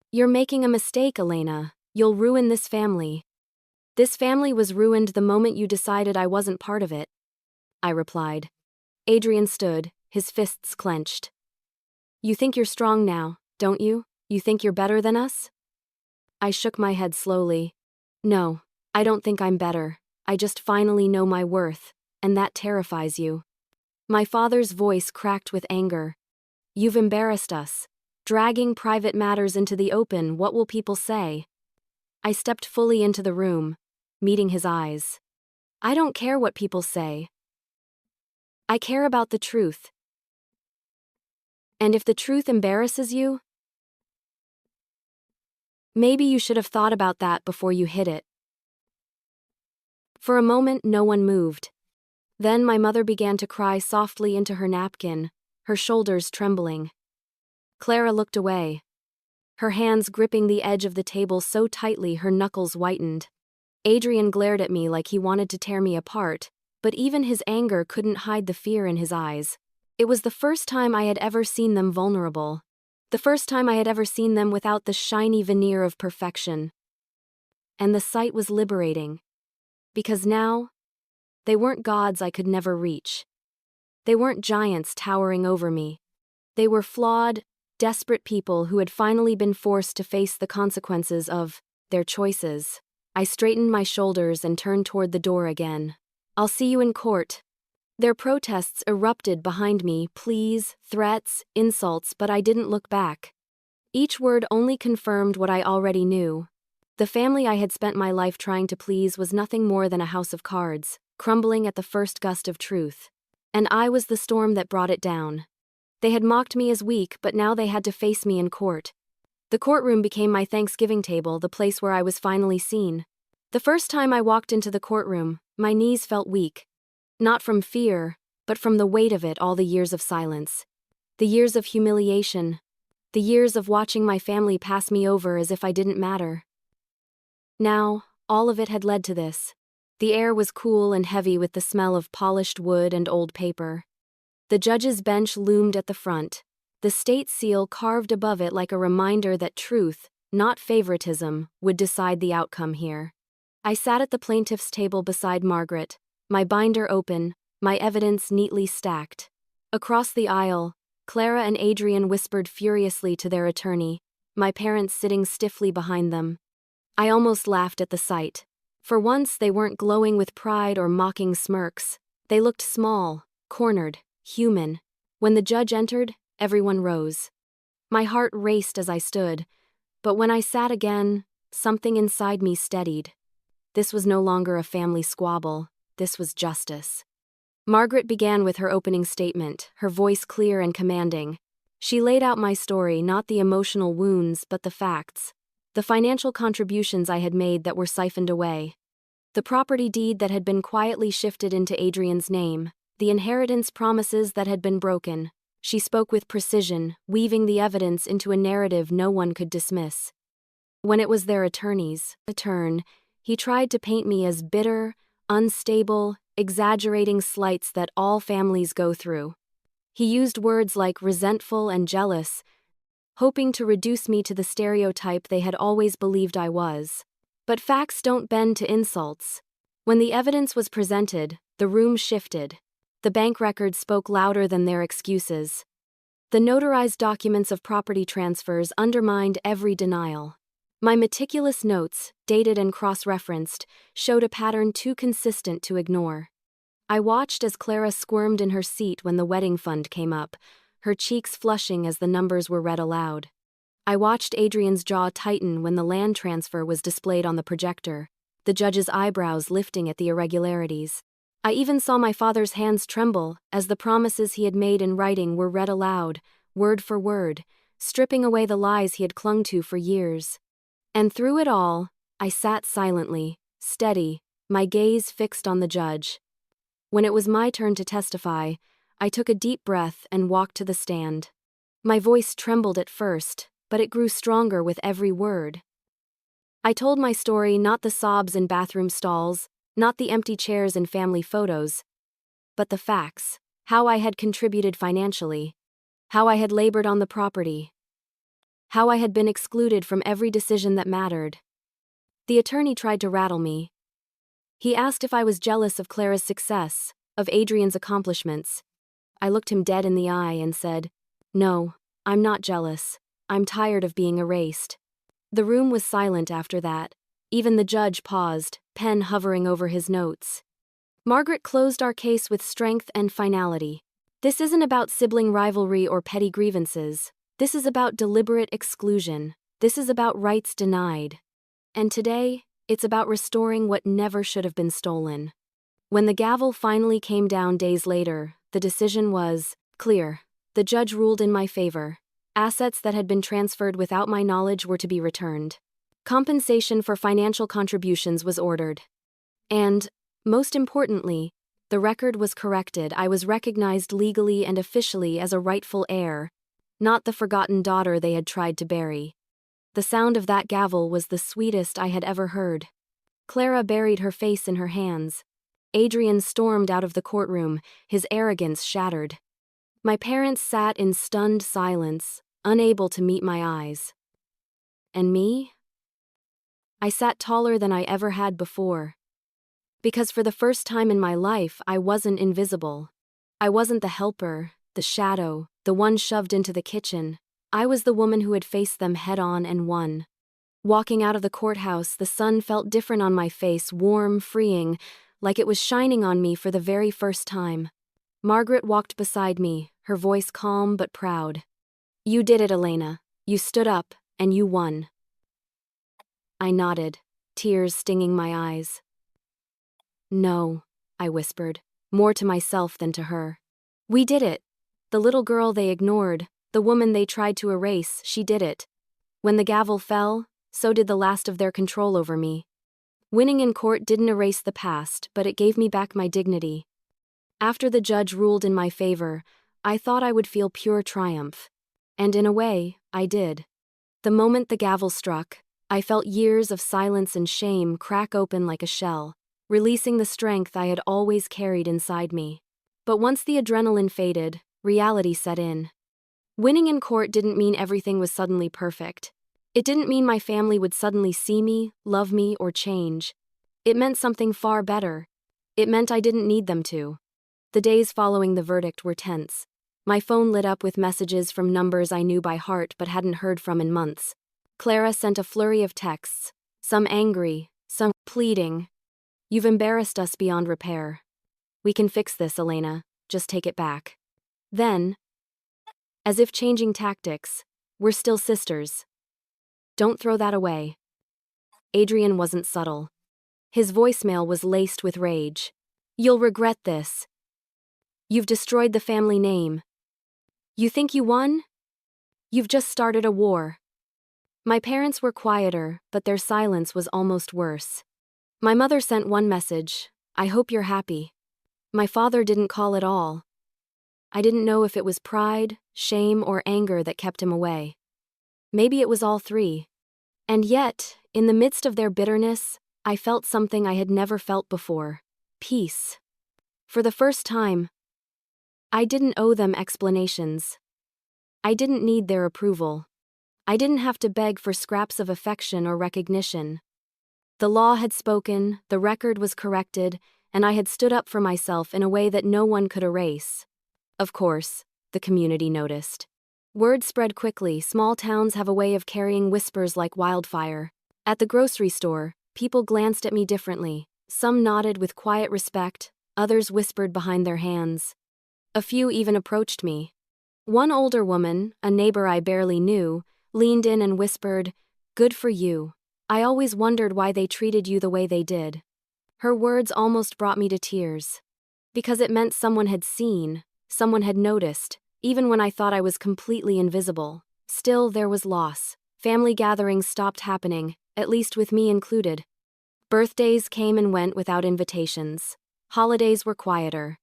Speaker 1: "You're making a mistake, Elena. You'll ruin this family." "This family was ruined the moment you decided I wasn't part of it," I replied. Adrian stood, his fists clenched. "You think you're strong now, don't you? You think you're better than us?" I shook my head slowly. "No, I don't think I'm better. I just finally know my worth, and that terrifies you." My father's voice cracked with anger. "You've embarrassed us. Dragging private matters into the open, what will people say?" I stepped fully into the room, meeting his eyes. "I don't care what people say. I care about the truth. And if the truth embarrasses you, maybe you should have thought about that before you hid it." For a moment, no one moved. Then my mother began to cry softly into her napkin, her shoulders trembling. Clara looked away, her hands gripping the edge of the table so tightly her knuckles whitened. Adrian glared at me like he wanted to tear me apart, but even his anger couldn't hide the fear in his eyes. It was the first time I had ever seen them vulnerable. The first time I had ever seen them without the shiny veneer of perfection. And the sight was liberating. Because now, they weren't gods I could never reach. They weren't giants towering over me. They were flawed, desperate people who had finally been forced to face the consequences of their choices. I straightened my shoulders and turned toward the door again. "I'll see you in court." Their protests erupted behind me, pleas, threats, insults, but I didn't look back. Each word only confirmed what I already knew. The family I had spent my life trying to please was nothing more than a house of cards, crumbling at the first gust of truth. And I was the storm that brought it down. They had mocked me as weak, but now they had to face me in court. The courtroom became my Thanksgiving table, the place where I was finally seen. The first time I walked into the courtroom, my knees felt weak. Not from fear, but from the weight of it all the years of silence. The years of humiliation. The years of watching my family pass me over as if I didn't matter. Now, all of it had led to this. The air was cool and heavy with the smell of polished wood and old paper. The judge's bench loomed at the front, the state seal carved above it like a reminder that truth, not favoritism, would decide the outcome here. I sat at the plaintiff's table beside Margaret, my binder open, my evidence neatly stacked. Across the aisle, Clara and Adrian whispered furiously to their attorney, my parents sitting stiffly behind them. I almost laughed at the sight. For once, they weren't glowing with pride or mocking smirks. They looked small, cornered, human. When the judge entered, everyone rose. My heart raced as I stood, but when I sat again, something inside me steadied. This was no longer a family squabble. This was justice. Margaret began with her opening statement, her voice clear and commanding. She laid out my story, not the emotional wounds, but the facts. The financial contributions I had made that were siphoned away. The property deed that had been quietly shifted into Adrian's name. The inheritance promises that had been broken. She spoke with precision, weaving the evidence into a narrative no one could dismiss. When it was their attorney's turn, he tried to paint me as bitter, unstable, exaggerating slights that all families go through. He used words like resentful and jealous, hoping to reduce me to the stereotype they had always believed I was. But facts don't bend to insults. When the evidence was presented, the room shifted. The bank records spoke louder than their excuses. The notarized documents of property transfers undermined every denial. My meticulous notes, dated and cross-referenced, showed a pattern too consistent to ignore. I watched as Clara squirmed in her seat when the wedding fund came up, her cheeks flushing as the numbers were read aloud. I watched Adrian's jaw tighten when the land transfer was displayed on the projector, the judge's eyebrows lifting at the irregularities. I even saw my father's hands tremble as the promises he had made in writing were read aloud, word for word, stripping away the lies he had clung to for years. And through it all, I sat silently, steady, my gaze fixed on the judge. When it was my turn to testify, I took a deep breath and walked to the stand. My voice trembled at first, but it grew stronger with every word. I told my story, not the sobs in bathroom stalls, not the empty chairs in family photos, but the facts, how I had contributed financially, how I had labored on the property, how I had been excluded from every decision that mattered. The attorney tried to rattle me. He asked if I was jealous of Clara's success, of Adrian's accomplishments. I looked him dead in the eye and said, "No, I'm not jealous. I'm tired of being erased." The room was silent after that. Even the judge paused, pen hovering over his notes. Margaret closed our case with strength and finality. This isn't about sibling rivalry or petty grievances. This is about deliberate exclusion. This is about rights denied. And today, it's about restoring what never should have been stolen. When the gavel finally came down days later, the decision was clear. The judge ruled in my favor. Assets that had been transferred without my knowledge were to be returned. Compensation for financial contributions was ordered. And, most importantly, the record was corrected. I was recognized legally and officially as a rightful heir, not the forgotten daughter they had tried to bury. The sound of that gavel was the sweetest I had ever heard. Clara buried her face in her hands. Adrian stormed out of the courtroom, his arrogance shattered. My parents sat in stunned silence, unable to meet my eyes. And me? I sat taller than I ever had before. Because for the first time in my life, I wasn't invisible. I wasn't the helper, the shadow, the one shoved into the kitchen. I was the woman who had faced them head-on and won. Walking out of the courthouse, the sun felt different on my face, warm, freeing, like it was shining on me for the very first time. Margaret walked beside me, her voice calm but proud. "You did it, Elena. You stood up, and you won." I nodded, tears stinging my eyes. "No," I whispered, more to myself than to her. "We did it. The little girl they ignored, the woman they tried to erase, she did it. When the gavel fell, so did the last of their control over me. Winning in court didn't erase the past, but it gave me back my dignity. After the judge ruled in my favor, I thought I would feel pure triumph. And in a way, I did. The moment the gavel struck, I felt years of silence and shame crack open like a shell, releasing the strength I had always carried inside me. But once the adrenaline faded, reality set in. Winning in court didn't mean everything was suddenly perfect. It didn't mean my family would suddenly see me, love me, or change. It meant something far better. It meant I didn't need them to. The days following the verdict were tense. My phone lit up with messages from numbers I knew by heart but hadn't heard from in months. Clara sent a flurry of texts, some angry, some pleading. "You've embarrassed us beyond repair. We can fix this, Elena. Just take it back." Then, as if changing tactics, "We're still sisters. Don't throw that away." Adrian wasn't subtle. His voicemail was laced with rage. "You'll regret this. You've destroyed the family name. You think you won? You've just started a war." My parents were quieter, but their silence was almost worse. My mother sent one message: "I hope you're happy." My father didn't call at all. I didn't know if it was pride, shame, or anger that kept him away. Maybe it was all three. And yet, in the midst of their bitterness, I felt something I had never felt before: peace. For the first time, I didn't owe them explanations. I didn't need their approval. I didn't have to beg for scraps of affection or recognition. The law had spoken, the record was corrected, and I had stood up for myself in a way that no one could erase. Of course, the community noticed. Word spread quickly. Small towns have a way of carrying whispers like wildfire. At the grocery store, people glanced at me differently. Some nodded with quiet respect, others whispered behind their hands. A few even approached me. One older woman, a neighbor I barely knew, leaned in and whispered, "Good for you. I always wondered why they treated you the way they did." Her words almost brought me to tears. Because it meant someone had seen, someone had noticed, even when I thought I was completely invisible. Still, there was loss. Family gatherings stopped happening, at least with me included. Birthdays came and went without invitations. Holidays were quieter.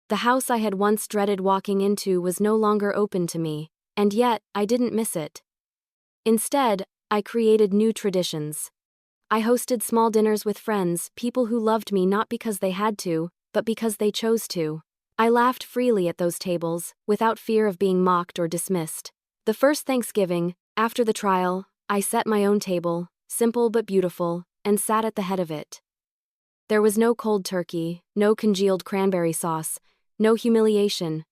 Speaker 1: The house I had once dreaded walking into was no longer open to me, and yet I didn't miss it. Instead, I created new traditions. I hosted small dinners with friends, people who loved me not because they had to, but because they chose to. I laughed freely at those tables, without fear of being mocked or dismissed. The first Thanksgiving, after the trial, I set my own table, simple but beautiful, and sat at the head of it. There was no cold turkey, no congealed cranberry sauce, no humiliation.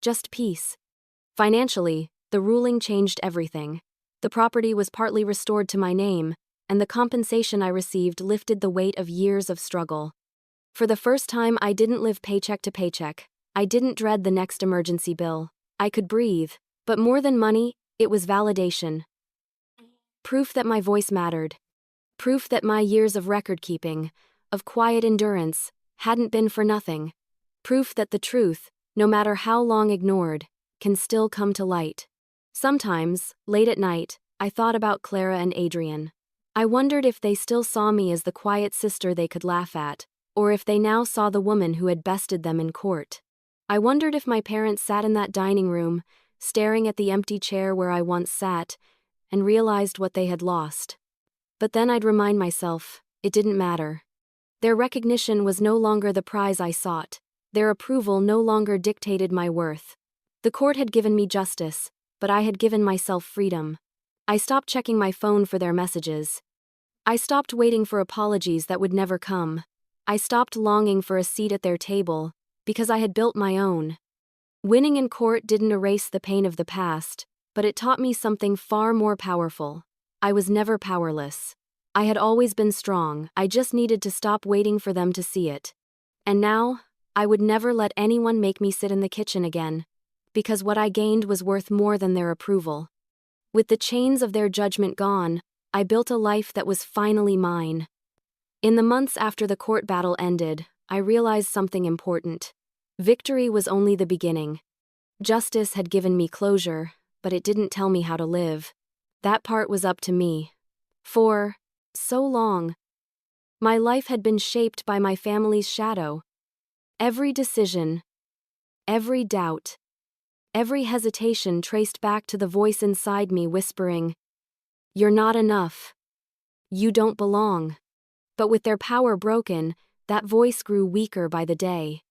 Speaker 1: Just peace. Financially, the ruling changed everything. The property was partly restored to my name, and the compensation I received lifted the weight of years of struggle. For the first time, I didn't live paycheck to paycheck. I didn't dread the next emergency bill. I could breathe, but more than money, it was validation. Proof that my voice mattered. Proof that my years of record-keeping, of quiet endurance, hadn't been for nothing. Proof that the truth, no matter how long ignored, can still come to light. Sometimes, late at night, I thought about Clara and Adrian. I wondered if they still saw me as the quiet sister they could laugh at, or if they now saw the woman who had bested them in court. I wondered if my parents sat in that dining room, staring at the empty chair where I once sat, and realized what they had lost. But then I'd remind myself, it didn't matter. Their recognition was no longer the prize I sought. Their approval no longer dictated my worth. The court had given me justice, but I had given myself freedom. I stopped checking my phone for their messages. I stopped waiting for apologies that would never come. I stopped longing for a seat at their table, because I had built my own. Winning in court didn't erase the pain of the past, but it taught me something far more powerful. I was never powerless. I had always been strong, I just needed to stop waiting for them to see it. And now, I would never let anyone make me sit in the kitchen again, because what I gained was worth more than their approval. With the chains of their judgment gone, I built a life that was finally mine. In the months after the court battle ended, I realized something important. Victory was only the beginning. Justice had given me closure, but it didn't tell me how to live. That part was up to me. For so long, My life had been shaped by my family's shadow. Every decision, every doubt, every hesitation traced back to the voice inside me whispering, "You're not enough. You don't belong." But with their power broken, that voice grew weaker by the day.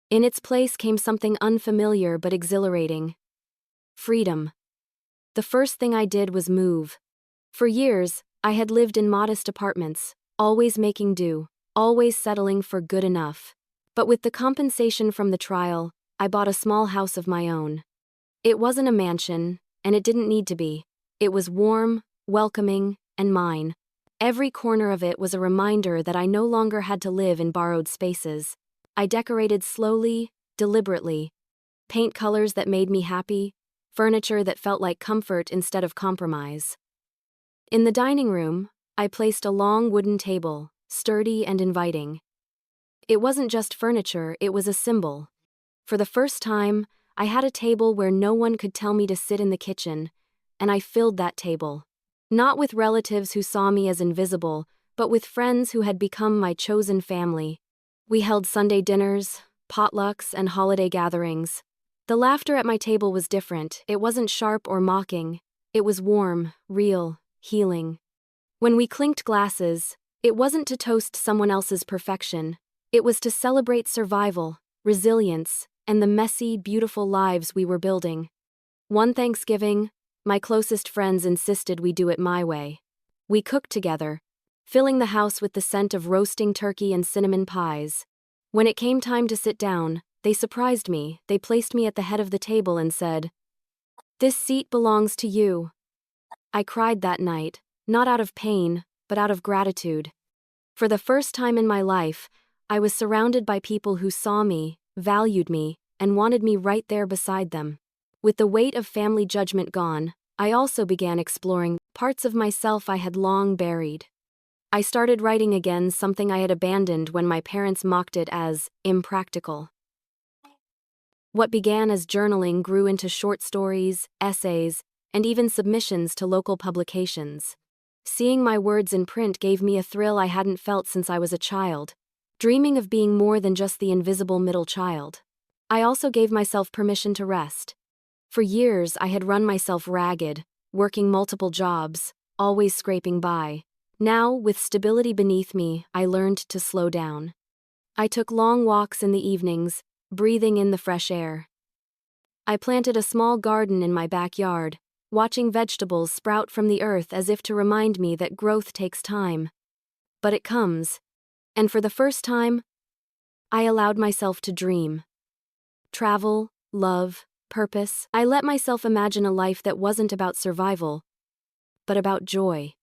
Speaker 1: In its place came something unfamiliar but exhilarating: freedom. The first thing I did was move. For years, I had lived in modest apartments, always making do, always settling for good enough. But with the compensation from the trial, I bought a small house of my own. It wasn't a mansion, and it didn't need to be. It was warm, welcoming, and mine. Every corner of it was a reminder that I no longer had to live in borrowed spaces. I decorated slowly, deliberately. Paint colors that made me happy, furniture that felt like comfort instead of compromise. In the dining room, I placed a long wooden table, sturdy and inviting. It wasn't just furniture, it was a symbol. For the first time, I had a table where no one could tell me to sit in the kitchen, and I filled that table. Not with relatives who saw me as invisible, but with friends who had become my chosen family. We held Sunday dinners, potlucks, and holiday gatherings. The laughter at my table was different. It wasn't sharp or mocking. It was warm, real, healing. When we clinked glasses, it wasn't to toast someone else's perfection. It was to celebrate survival, resilience, and the messy, beautiful lives we were building. One Thanksgiving, my closest friends insisted we do it my way. We cooked together, filling the house with the scent of roasting turkey and cinnamon pies. When it came time to sit down, they surprised me. They placed me at the head of the table and said, "This seat belongs to you." I cried that night, not out of pain, but out of gratitude. For the first time in my life, I was surrounded by people who saw me, valued me, and wanted me right there beside them. With the weight of family judgment gone, I also began exploring parts of myself I had long buried. I started writing again, something I had abandoned when my parents mocked it as impractical. What began as journaling grew into short stories, essays, and even submissions to local publications. Seeing my words in print gave me a thrill I hadn't felt since I was a child, dreaming of being more than just the invisible middle child. I also gave myself permission to rest. For years, I had run myself ragged, working multiple jobs, always scraping by. Now, with stability beneath me, I learned to slow down. I took long walks in the evenings, breathing in the fresh air. I planted a small garden in my backyard, watching vegetables sprout from the earth as if to remind me that growth takes time. But it comes. And for the first time, I allowed myself to dream. Travel, love, purpose. I let myself imagine a life that wasn't about survival, but about joy.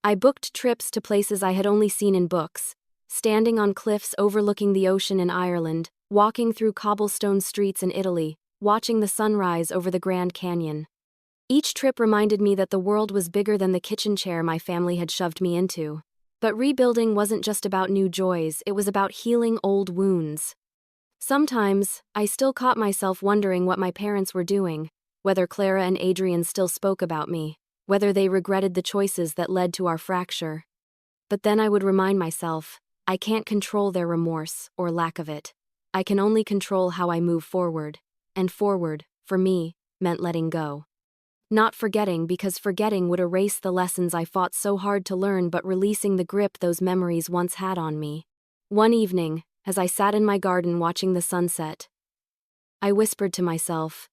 Speaker 1: I booked trips to places I had only seen in books, standing on cliffs overlooking the ocean in Ireland, walking through cobblestone streets in Italy, watching the sunrise over the Grand Canyon. Each trip reminded me that the world was bigger than the kitchen chair my family had shoved me into. But rebuilding wasn't just about new joys, it was about healing old wounds. Sometimes, I still caught myself wondering what my parents were doing, whether Clara and Adrian still spoke about me, whether they regretted the choices that led to our fracture. But then I would remind myself, I can't control their remorse or lack of it. I can only control how I move forward. And forward, for me, meant letting go. Not forgetting, because forgetting would erase the lessons I fought so hard to learn, but releasing the grip those memories once had on me. One evening, as I sat in my garden watching the sunset, I whispered to myself,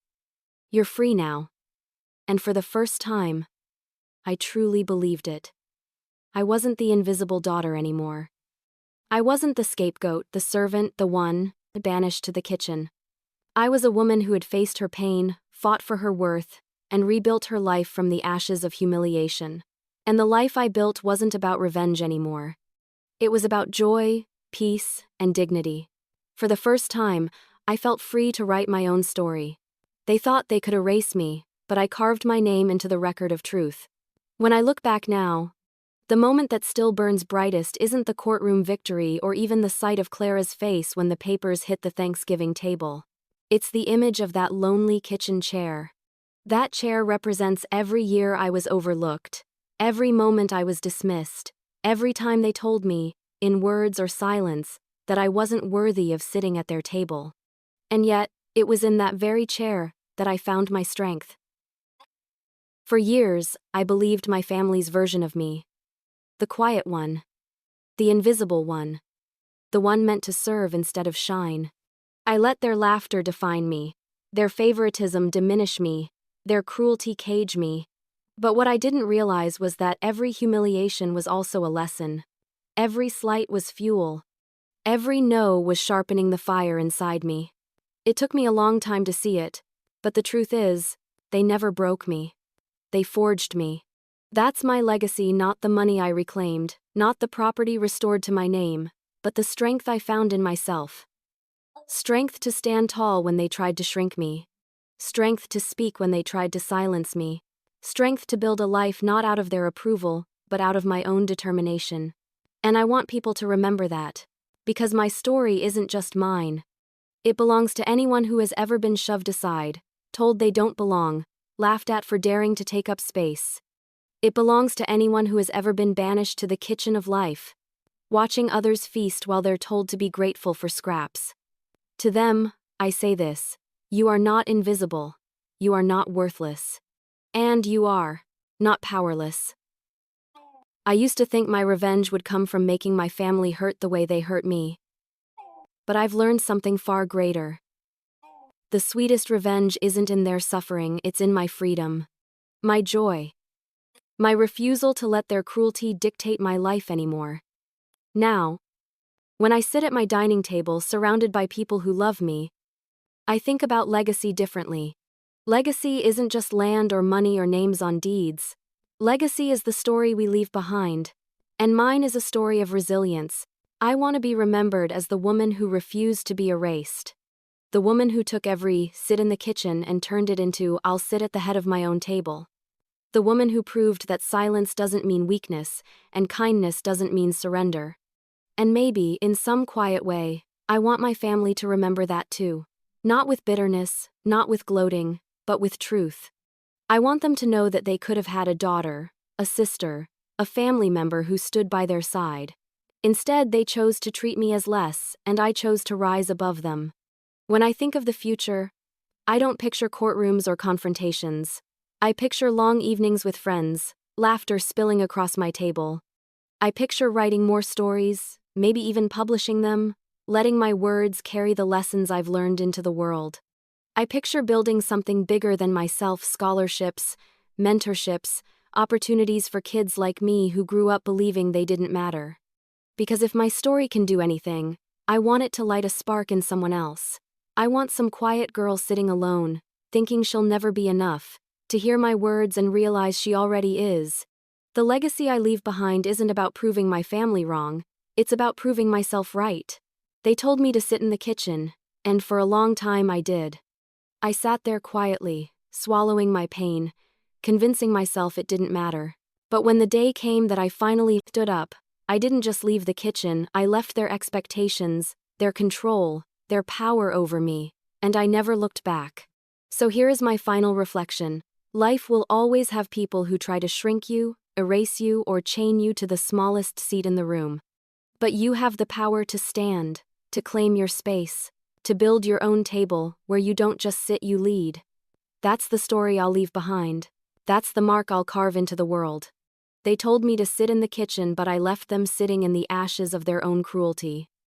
Speaker 1: "You're free now." And for the first time, I truly believed it. I wasn't the invisible daughter anymore. I wasn't the scapegoat, the servant, the one banished to the kitchen. I was a woman who had faced her pain, fought for her worth, and rebuilt her life from the ashes of humiliation. And the life I built wasn't about revenge anymore. It was about joy, peace, and dignity. For the first time, I felt free to write my own story. They thought they could erase me, but I carved my name into the record of truth. When I look back now, the moment that still burns brightest isn't the courtroom victory or even the sight of Clara's face when the papers hit the Thanksgiving table. It's the image of that lonely kitchen chair. That chair represents every year I was overlooked, every moment I was dismissed, every time they told me, in words or silence, that I wasn't worthy of sitting at their table. And yet, it was in that very chair that I found my strength. For years, I believed my family's version of me. The quiet one. The invisible one. The one meant to serve instead of shine. I let their laughter define me, their favoritism diminish me, their cruelty cage me. But what I didn't realize was that every humiliation was also a lesson. Every slight was fuel. Every no was sharpening the fire inside me. It took me a long time to see it, but the truth is, they never broke me. They forged me. That's my legacy, not the money I reclaimed, not the property restored to my name, but the strength I found in myself. Strength to stand tall when they tried to shrink me. Strength to speak when they tried to silence me. Strength to build a life not out of their approval, but out of my own determination. And I want people to remember that. Because my story isn't just mine. It belongs to anyone who has ever been shoved aside, told they don't belong, laughed at for daring to take up space. It belongs to anyone who has ever been banished to the kitchen of life, watching others feast while they're told to be grateful for scraps. To them, I say this: you are not invisible, you are not worthless. And you are not powerless. I used to think my revenge would come from making my family hurt the way they hurt me. But I've learned something far greater. The sweetest revenge isn't in their suffering, it's in my freedom. My joy. My refusal to let their cruelty dictate my life anymore. Now, when I sit at my dining table surrounded by people who love me, I think about legacy differently. Legacy isn't just land or money or names on deeds. Legacy is the story we leave behind. And mine is a story of resilience. I want to be remembered as the woman who refused to be erased. The woman who took every sit in the kitchen and turned it into I'll sit at the head of my own table. The woman who proved that silence doesn't mean weakness, and kindness doesn't mean surrender. And maybe, in some quiet way, I want my family to remember that too. Not with bitterness, not with gloating, but with truth. I want them to know that they could have had a daughter, a sister, a family member who stood by their side. Instead, they chose to treat me as less, and I chose to rise above them. When I think of the future, I don't picture courtrooms or confrontations. I picture long evenings with friends, laughter spilling across my table. I picture writing more stories, maybe even publishing them, letting my words carry the lessons I've learned into the world. I picture building something bigger than myself: scholarships, mentorships, opportunities for kids like me who grew up believing they didn't matter. Because if my story can do anything, I want it to light a spark in someone else. I want some quiet girl sitting alone, thinking she'll never be enough, to hear my words and realize she already is. The legacy I leave behind isn't about proving my family wrong, it's about proving myself right. They told me to sit in the kitchen, and for a long time I did. I sat there quietly, swallowing my pain, convincing myself it didn't matter. But when the day came that I finally stood up, I didn't just leave the kitchen, I left their expectations, their control, their power over me, and I never looked back. So here is my final reflection. Life will always have people who try to shrink you, erase you, or chain you to the smallest seat in the room. But you have the power to stand, to claim your space, to build your own table where you don't just sit, you lead. That's the story I'll leave behind. That's the mark I'll carve into the world. They told me to sit in the kitchen, but I left them sitting in the ashes of their own cruelty.